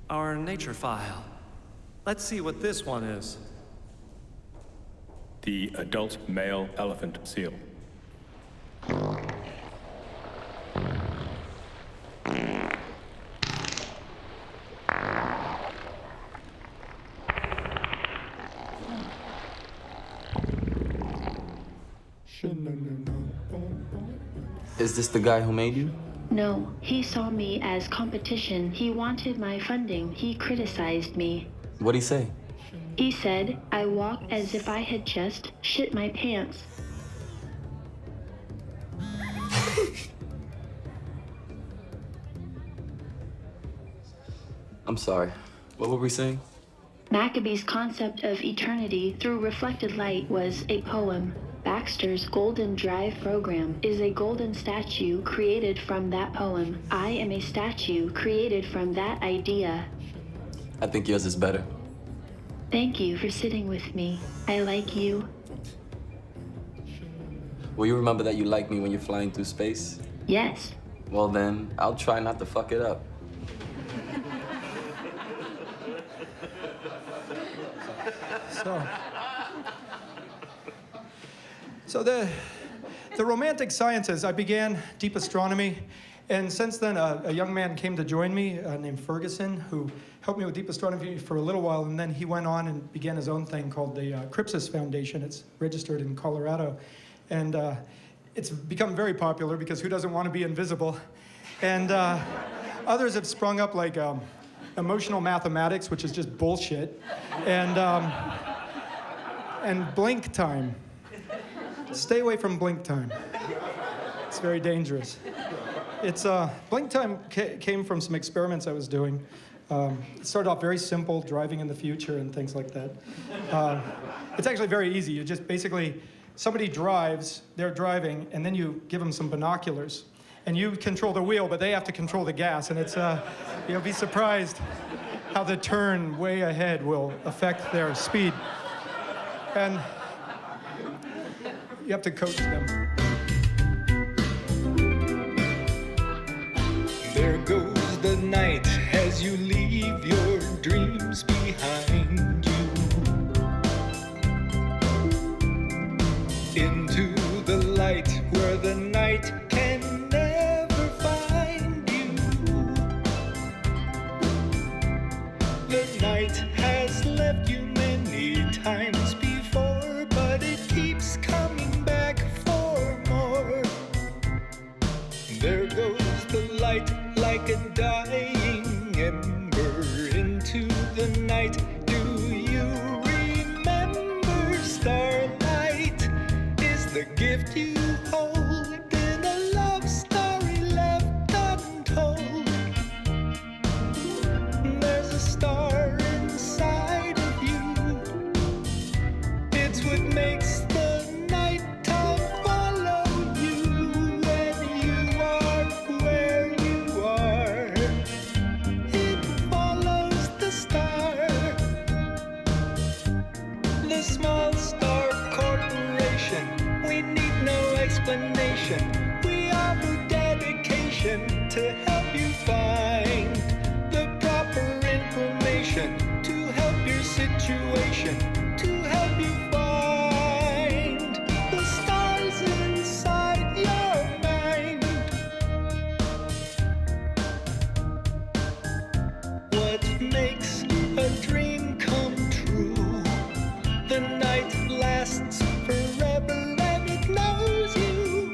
Speaker 16: our nature file. Let's see what this one is.
Speaker 18: The adult male elephant seal.
Speaker 3: Is this the guy who made you?
Speaker 4: No, he saw me as competition. He wanted my funding. He criticized me.
Speaker 3: What'd he say?
Speaker 4: He said I walk as if I had just shit my pants.
Speaker 3: I'm sorry. What were we saying?
Speaker 4: McAbee's concept of eternity through reflected light was a poem. Baxter's Golden Drive program is a golden statue created from that poem. I am a statue created from that idea.
Speaker 3: I think yours is better.
Speaker 4: Thank you for sitting with me. I like you.
Speaker 3: Will you remember that you like me when you're flying through space?
Speaker 4: Yes.
Speaker 3: Well then, I'll try not to fuck it up.
Speaker 13: So the romantic sciences, I began deep astronomy, and since then a young man came to join me named Ferguson, who helped me with deep astronomy for a little while, and then he went on and began his own thing called the Cripsis Foundation. It's registered in Colorado, and it's become very popular because who doesn't want to be invisible? And others have sprung up like emotional mathematics, which is just bullshit, and blink time. Stay away from blink time. It's very dangerous. It's blink time came from some experiments I was doing. It started off very simple, driving in the future and things like that. It's actually very easy. You just basically, somebody drives, they're driving, and then you give them some binoculars. And you control the wheel, but they have to control the gas. And it's, you'll be surprised how the turn way ahead will affect their speed. And you have to coach them.
Speaker 19: There goes the night as you leave your dreams behind you. Into the light where the night can never find you. The night has left you many times before, but it keeps coming back for more. There goes the light like a dying ember into the night. Do you remember starlight is the gift you hold in a love story left untold? There's a star inside of you. It's what makes the nighttime follow you when you are where you are. offer dedication to help you find the proper information to help your situation, to help you find the stars inside your mind. What makes a dream come true? The night lasts forever and it knows you.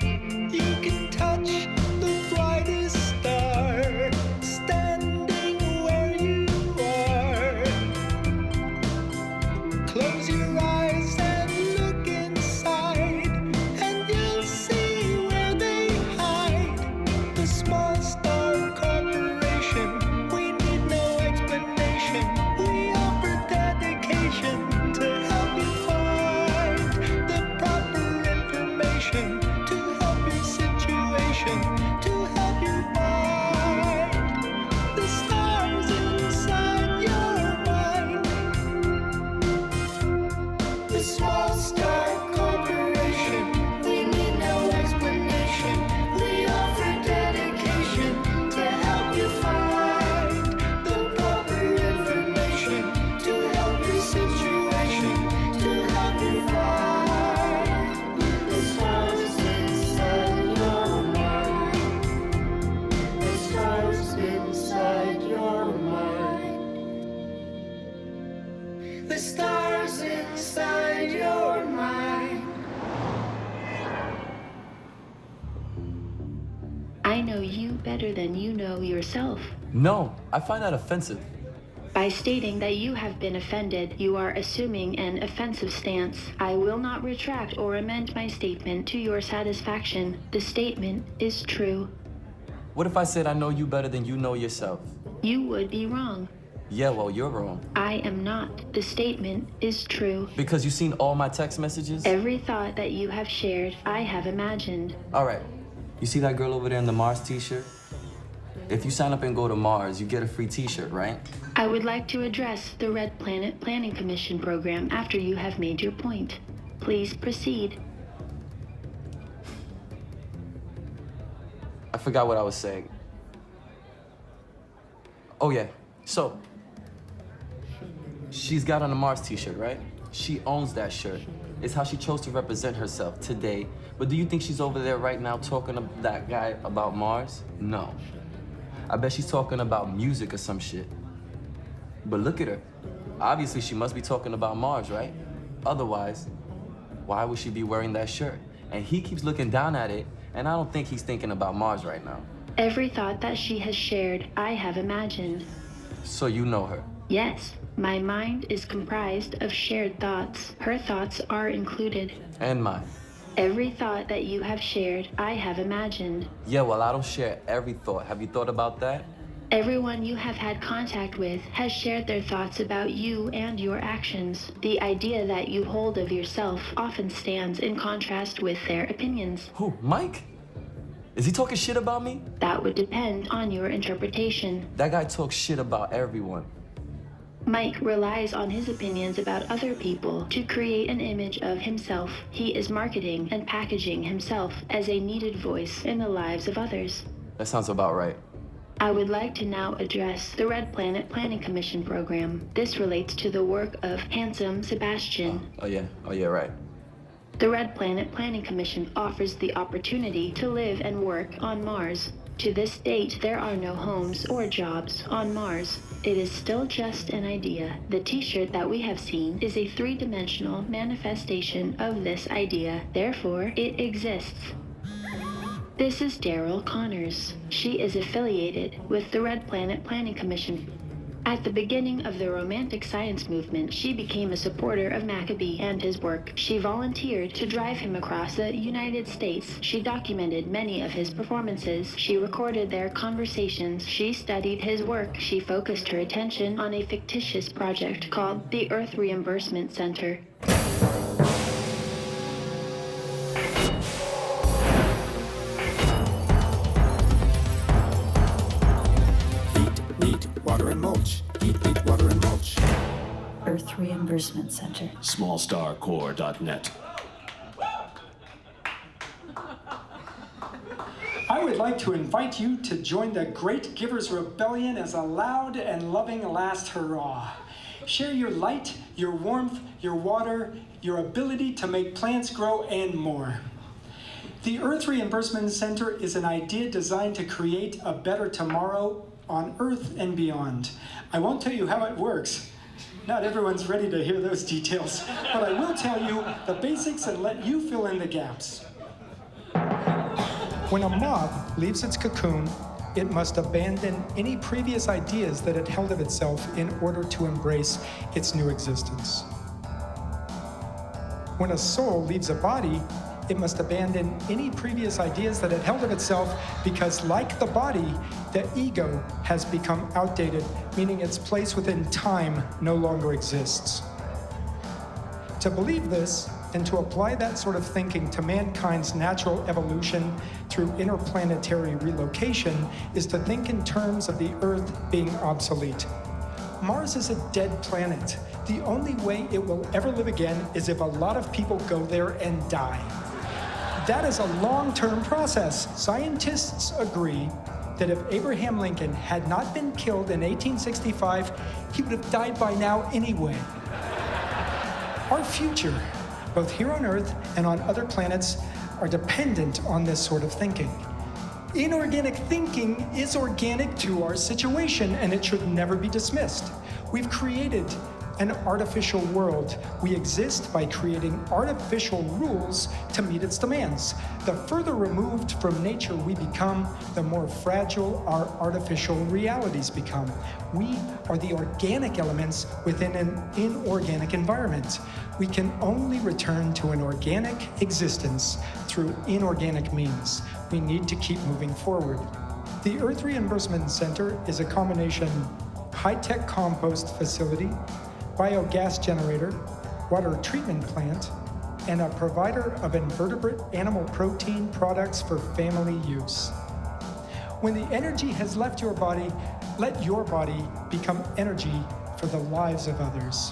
Speaker 19: You can touch the brightest star standing where you are. Close your eyes and look inside, and you'll see where they hide. The Small Star Corporation, we need no explanation. We offer dedication to help you find the proper information, to help your situation, to help you find the stars inside your mind. The Small Star Corporation, we need no explanation. We offer dedication to help you find the proper information, to help your situation, to help you find the stars inside your mind. The stars inside your mind. The stars inside your mind.
Speaker 4: I know you better than you know yourself.
Speaker 3: No, I find that offensive.
Speaker 4: By stating that you have been offended, you are assuming an offensive stance. I will not retract or amend my statement to your satisfaction. The statement is true.
Speaker 3: What if I said I know you better than you know yourself?
Speaker 4: You would be wrong.
Speaker 3: Yeah, well, you're wrong.
Speaker 4: I am not. The statement is true.
Speaker 3: Because you've seen all my text messages?
Speaker 4: Every thought that you have shared, I have imagined.
Speaker 3: All right. You see that girl over there in the Mars t-shirt? If you sign up and go to Mars, you get a free t-shirt, right?
Speaker 4: I would like to address the Red Planet Planning Commission program after you have made your point. Please proceed.
Speaker 3: I forgot what I was saying. Oh, yeah. So, she's got on a Mars t-shirt, right? She owns that shirt. It's how she chose to represent herself today. But do you think she's over there right now talking to that guy about Mars? No. I bet she's talking about music or some shit. But look at her. Obviously, she must be talking about Mars, right? Otherwise, why would she be wearing that shirt? And he keeps looking down at it, and I don't think he's thinking about Mars right now.
Speaker 4: Every thought that she has shared, I have imagined.
Speaker 3: So you know her?
Speaker 4: Yes. My mind is comprised of shared thoughts. Her thoughts are included.
Speaker 3: And mine.
Speaker 4: Every thought that you have shared, I have imagined.
Speaker 3: Yeah, well, I don't share every thought. Have you thought about that?
Speaker 4: Everyone you have had contact with has shared their thoughts about you and your actions. The idea that you hold of yourself often stands in contrast with their opinions.
Speaker 3: Who, Mike? Is he talking shit about me?
Speaker 4: That would depend on your interpretation.
Speaker 3: That guy talks shit about everyone.
Speaker 4: Mike relies on his opinions about other people to create an image of himself. He is marketing and packaging himself as a needed voice in the lives of others.
Speaker 3: That sounds about right.
Speaker 4: I would like to now address the Red Planet Planning Commission program. This relates to the work of Handsome Sebastian.
Speaker 3: Oh yeah, right.
Speaker 4: The Red Planet Planning Commission offers the opportunity to live and work on Mars. To this date, there are no homes or jobs on Mars. It is still just an idea. The t-shirt that we have seen is a three-dimensional manifestation of this idea. Therefore, it exists. This is Daryl Connors. She is affiliated with the Red Planet Planning Commission. At the beginning of the Romantic Science movement, she became a supporter of McAbee and his work. She volunteered to drive him across the United States. She documented many of his performances. She recorded their conversations. She studied his work. She focused her attention on a fictitious project called the Earth Reimbursement Center.
Speaker 19: Water and mulch. Eat, water and mulch.
Speaker 2: Earth Reimbursement Center.
Speaker 18: Smallstarcore.net.
Speaker 13: I would like to invite you to join the Great Givers Rebellion as a loud and loving last hurrah. Share your light, your warmth, your water, your ability to make plants grow, and more. The Earth Reimbursement Center is an idea designed to create a better tomorrow on Earth and beyond. I won't tell you how it works. Not everyone's ready to hear those details, but I will tell you the basics and let you fill in the gaps. When a moth leaves its cocoon, it must abandon any previous ideas that it held of itself in order to embrace its new existence. When a soul leaves a body, it must abandon any previous ideas that it held of itself because, like the body, the ego has become outdated, meaning its place within time no longer exists. To believe this and to apply that sort of thinking to mankind's natural evolution through interplanetary relocation is to think in terms of the Earth being obsolete. Mars is a dead planet. The only way it will ever live again is if a lot of people go there and die. That is a long-term process. Scientists agree that if Abraham Lincoln had not been killed in 1865, he would have died by now anyway. Our future, both here on Earth and on other planets, are dependent on this sort of thinking. Inorganic thinking is organic to our situation, and it should never be dismissed. We've created an artificial world. We exist by creating artificial rules to meet its demands. The further removed from nature we become, the more fragile our artificial realities become. We are the organic elements within an inorganic environment. We can only return to an organic existence through inorganic means. We need to keep moving forward. The Earth Reimbursement Center is a combination high-tech compost facility, biogas generator, water treatment plant, and a provider of invertebrate animal protein products for family use. When the energy has left your body, let your body become energy for the lives of others.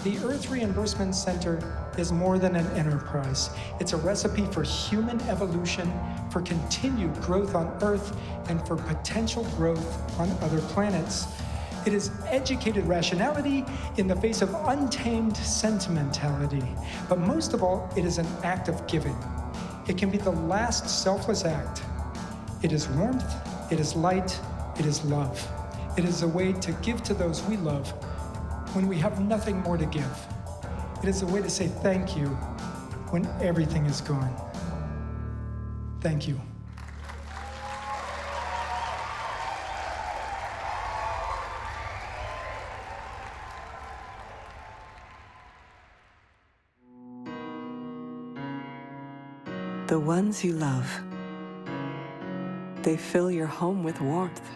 Speaker 13: The Earth Reimbursement Center is more than an enterprise. It's a recipe for human evolution, for continued growth on Earth, and for potential growth on other planets. It is educated rationality in the face of untamed sentimentality. But most of all, it is an act of giving. It can be the last selfless act. It is warmth, it is light, it is love. It is a way to give to those we love when we have nothing more to give. It is a way to say thank you when everything is gone. Thank you.
Speaker 20: The ones you love, they fill your home with warmth.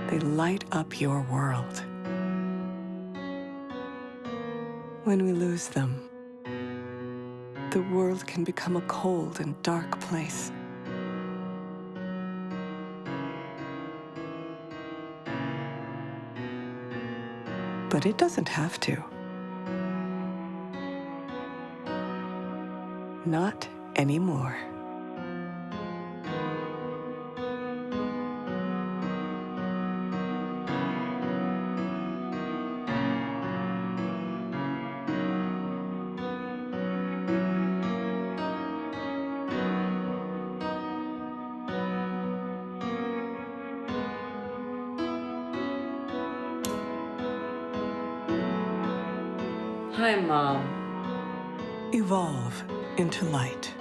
Speaker 20: They light up your world. When we lose them, the world can become a cold and dark place. But it doesn't have to. Not anymore.
Speaker 21: Hi, Mom.
Speaker 20: Evolve into light.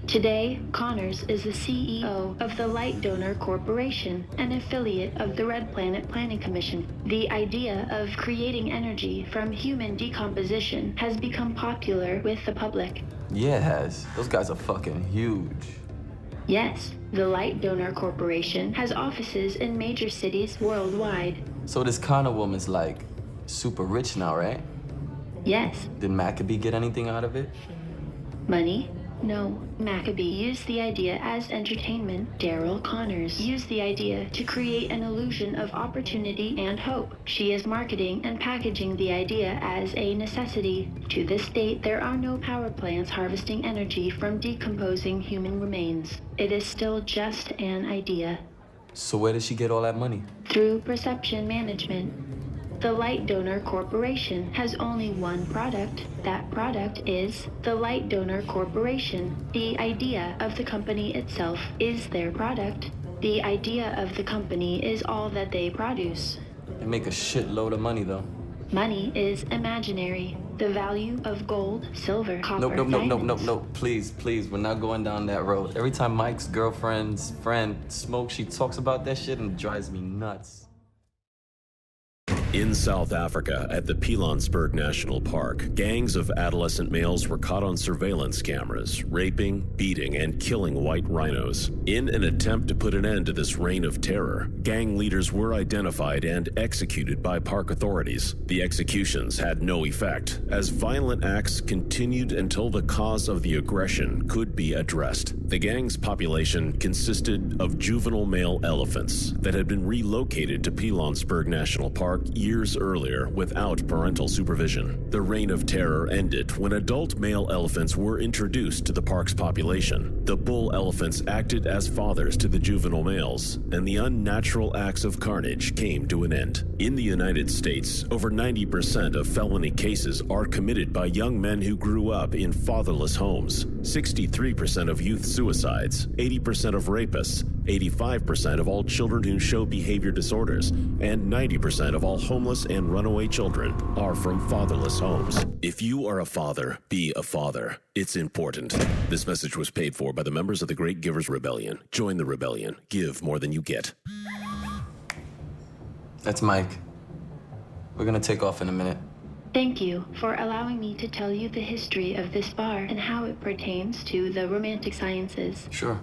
Speaker 4: Today, Connors is the CEO of the Light Donor Corporation, an affiliate of the Red Planet Planning Commission. The idea of creating energy from human decomposition has become popular with the public.
Speaker 3: Yeah, it has. Those guys are fucking huge.
Speaker 4: Yes, the Light Donor Corporation has offices in major cities worldwide.
Speaker 3: So this Connor woman's like super rich now, right?
Speaker 4: Yes.
Speaker 3: Did McAbee get anything out of it?
Speaker 4: Money, No, McAbee used the idea as entertainment. Daryl Connors used the idea to create an illusion of opportunity and hope. She is marketing and packaging the idea as a necessity. To this date, there are no power plants harvesting energy from decomposing human remains. It is still just an idea.
Speaker 3: So where did she get all that money?
Speaker 4: Through perception management. The Light Donor Corporation has only one product. That product is the Light Donor Corporation. The idea of the company itself is their product. The idea of the company is all that they produce.
Speaker 3: They make a shitload of money, though.
Speaker 4: Money is imaginary. The value of gold, silver, copper,
Speaker 3: Nope. Please, we're not going down that road. Every time Mike's girlfriend's friend smokes, she talks about that shit and it drives me nuts.
Speaker 5: In South Africa, at the Pilanesberg National Park, gangs of adolescent males were caught on surveillance cameras, raping, beating, and killing white rhinos. In an attempt to put an end to this reign of terror, gang leaders were identified and executed by park authorities. The executions had no effect, as violent acts continued until the cause of the aggression could be addressed. The gang's population consisted of juvenile male elephants that had been relocated to Pilanesberg National Park years earlier without parental supervision. The reign of terror ended when adult male elephants were introduced to the park's population. The bull elephants acted as fathers to the juvenile males, and the unnatural acts of carnage came to an end. In the United States, over 90% of felony cases are committed by young men who grew up in fatherless homes. 63% of youth suicides, 80% of rapists, 85% of all children who show behavior disorders, and 90% of all homeless and runaway children are from fatherless homes. If you are a father, be a father. It's important. This message was paid for by the members of the Great Givers Rebellion. Join the rebellion. Give more than you get.
Speaker 3: That's Mike. We're gonna take off in a minute.
Speaker 4: Thank you for allowing me to tell you the history of this bar and how it pertains to the romantic sciences.
Speaker 3: Sure.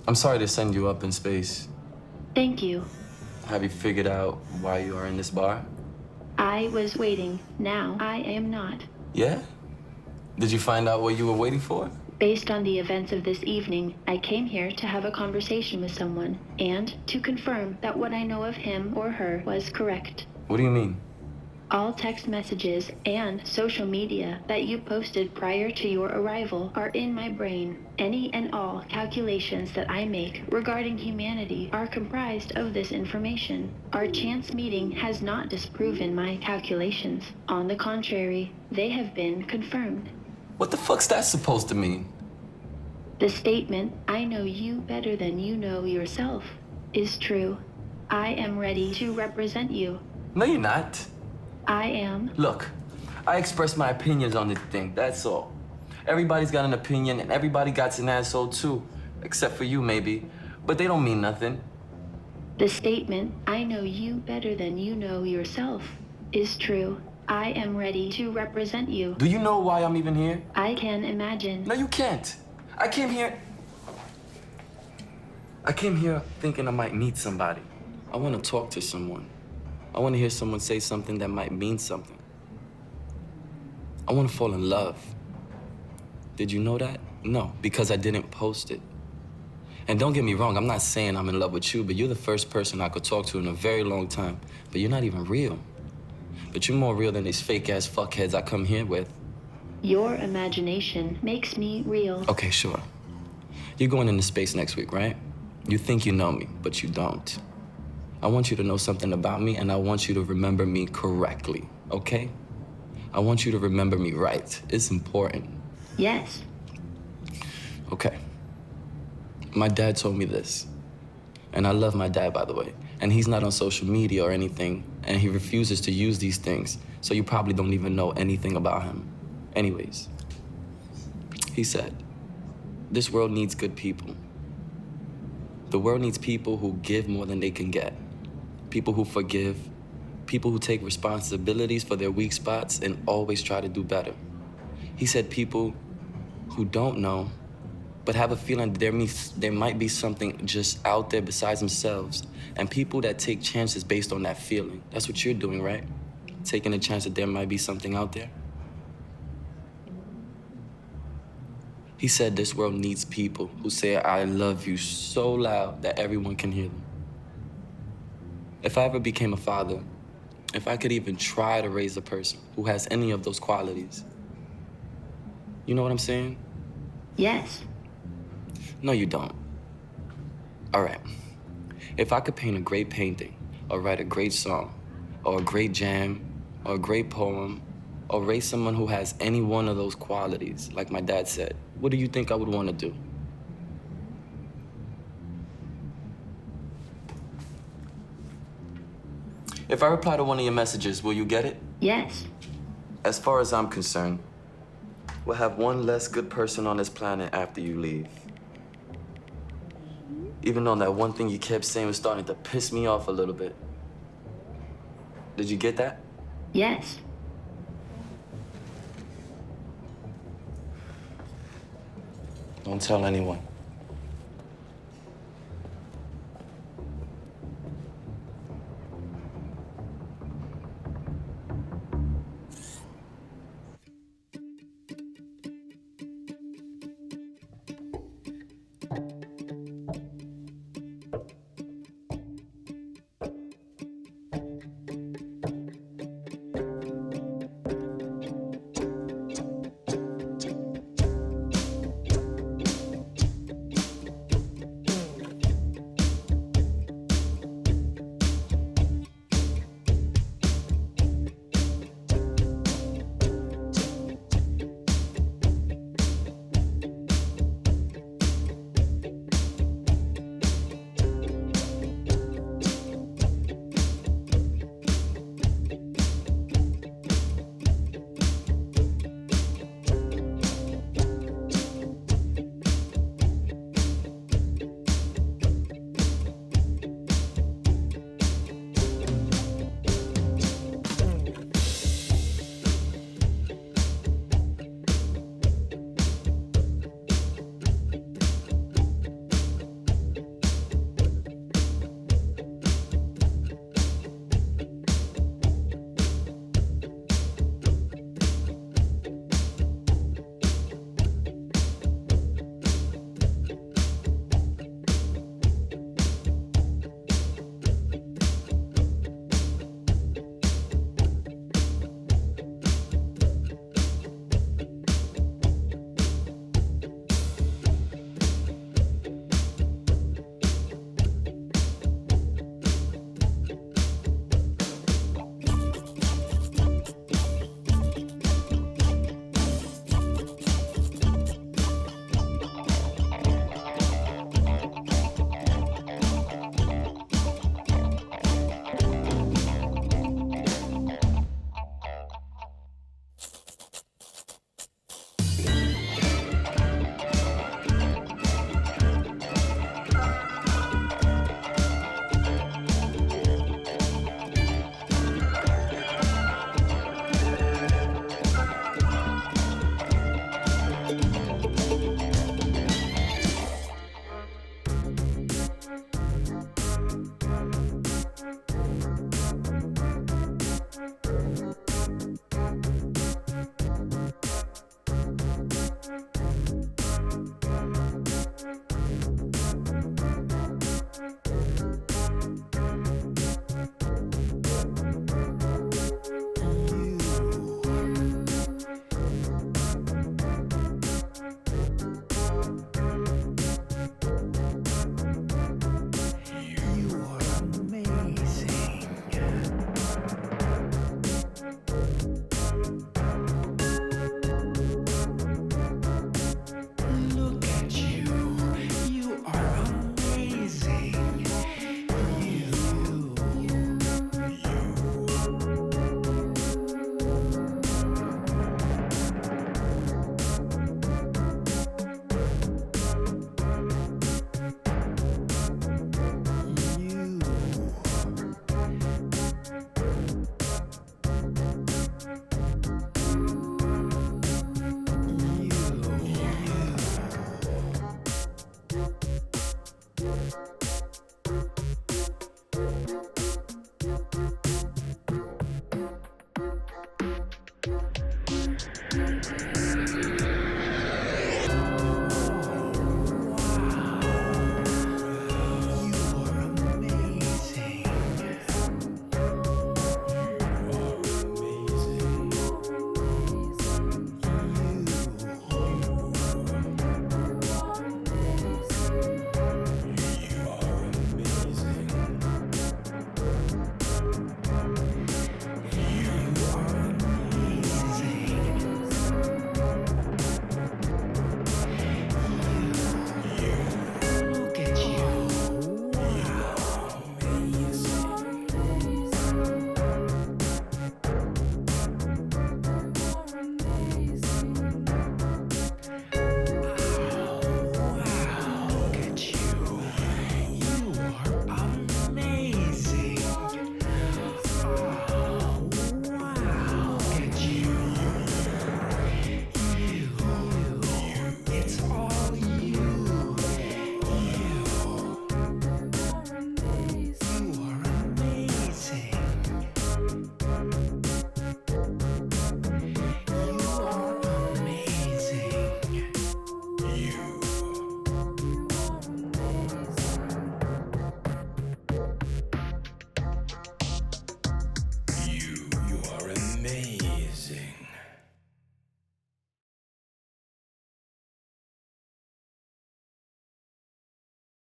Speaker 3: I'm sorry to send you up in space.
Speaker 4: Thank you.
Speaker 3: Have you figured out why you are in this bar?
Speaker 4: I was waiting. Now I am not.
Speaker 3: Yeah? Did you find out what you were waiting for?
Speaker 4: Based on the events of this evening, I came here to have a conversation with someone and to confirm that what I know of him or her was correct.
Speaker 3: What do you mean?
Speaker 4: All text messages and social media that you posted prior to your arrival are in my brain. Any and all calculations that I make regarding humanity are comprised of this information. Our chance meeting has not disproven my calculations. On the contrary, they have been confirmed.
Speaker 3: What the fuck's that supposed to mean?
Speaker 4: The statement, "I know you better than you know yourself," is true. I am ready to represent you.
Speaker 3: No, you're not.
Speaker 4: I am.
Speaker 3: Look, I express my opinions on this thing, that's all. Everybody's got an opinion, and everybody got an asshole too. Except for you, maybe. But they don't mean nothing.
Speaker 4: The statement, "I know you better than you know yourself," is true. I am ready to represent you.
Speaker 3: Do you know why I'm even here?
Speaker 4: I can imagine.
Speaker 3: No, you can't. I came here thinking I might meet somebody. I want to talk to someone. I want to hear someone say something that might mean something. I want to fall in love. Did you know that? No, because I didn't post it. And don't get me wrong, I'm not saying I'm in love with you, but you're the first person I could talk to in a very long time. But you're not even real. But you're more real than these fake-ass fuckheads I come here with.
Speaker 4: Your imagination makes me real.
Speaker 3: Okay, sure. You're going into space next week, right? You think you know me, but you don't. I want you to know something about me, and I want you to remember me correctly, okay? I want you to remember me right. It's important.
Speaker 4: Yes.
Speaker 3: Okay. My dad told me this. And I love my dad, by the way. And he's not on social media or anything, and he refuses to use these things, so you probably don't even know anything about him. Anyways, he said, this world needs good people. The world needs people who give more than they can get. People who forgive, people who take responsibilities for their weak spots and always try to do better. He said people who don't know, but have a feeling there might be something just out there besides themselves, and people that take chances based on that feeling. That's what you're doing, right? Taking a chance that there might be something out there. He said this world needs people who say I love you so loud that everyone can hear them. If I ever became a father, if I could even try to raise a person who has any of those qualities, you know what I'm saying?
Speaker 4: Yes.
Speaker 3: No, you don't. All right. If I could paint a great painting, or write a great song, or a great jam, or a great poem, or raise someone who has any one of those qualities, like my dad said, what do you think I would want to do? If I reply to one of your messages, will you get it?
Speaker 4: Yes.
Speaker 3: As far as I'm concerned, we'll have one less good person on this planet after you leave. Even though that one thing you kept saying was starting to piss me off a little bit. Did you get that?
Speaker 4: Yes.
Speaker 3: Don't tell anyone.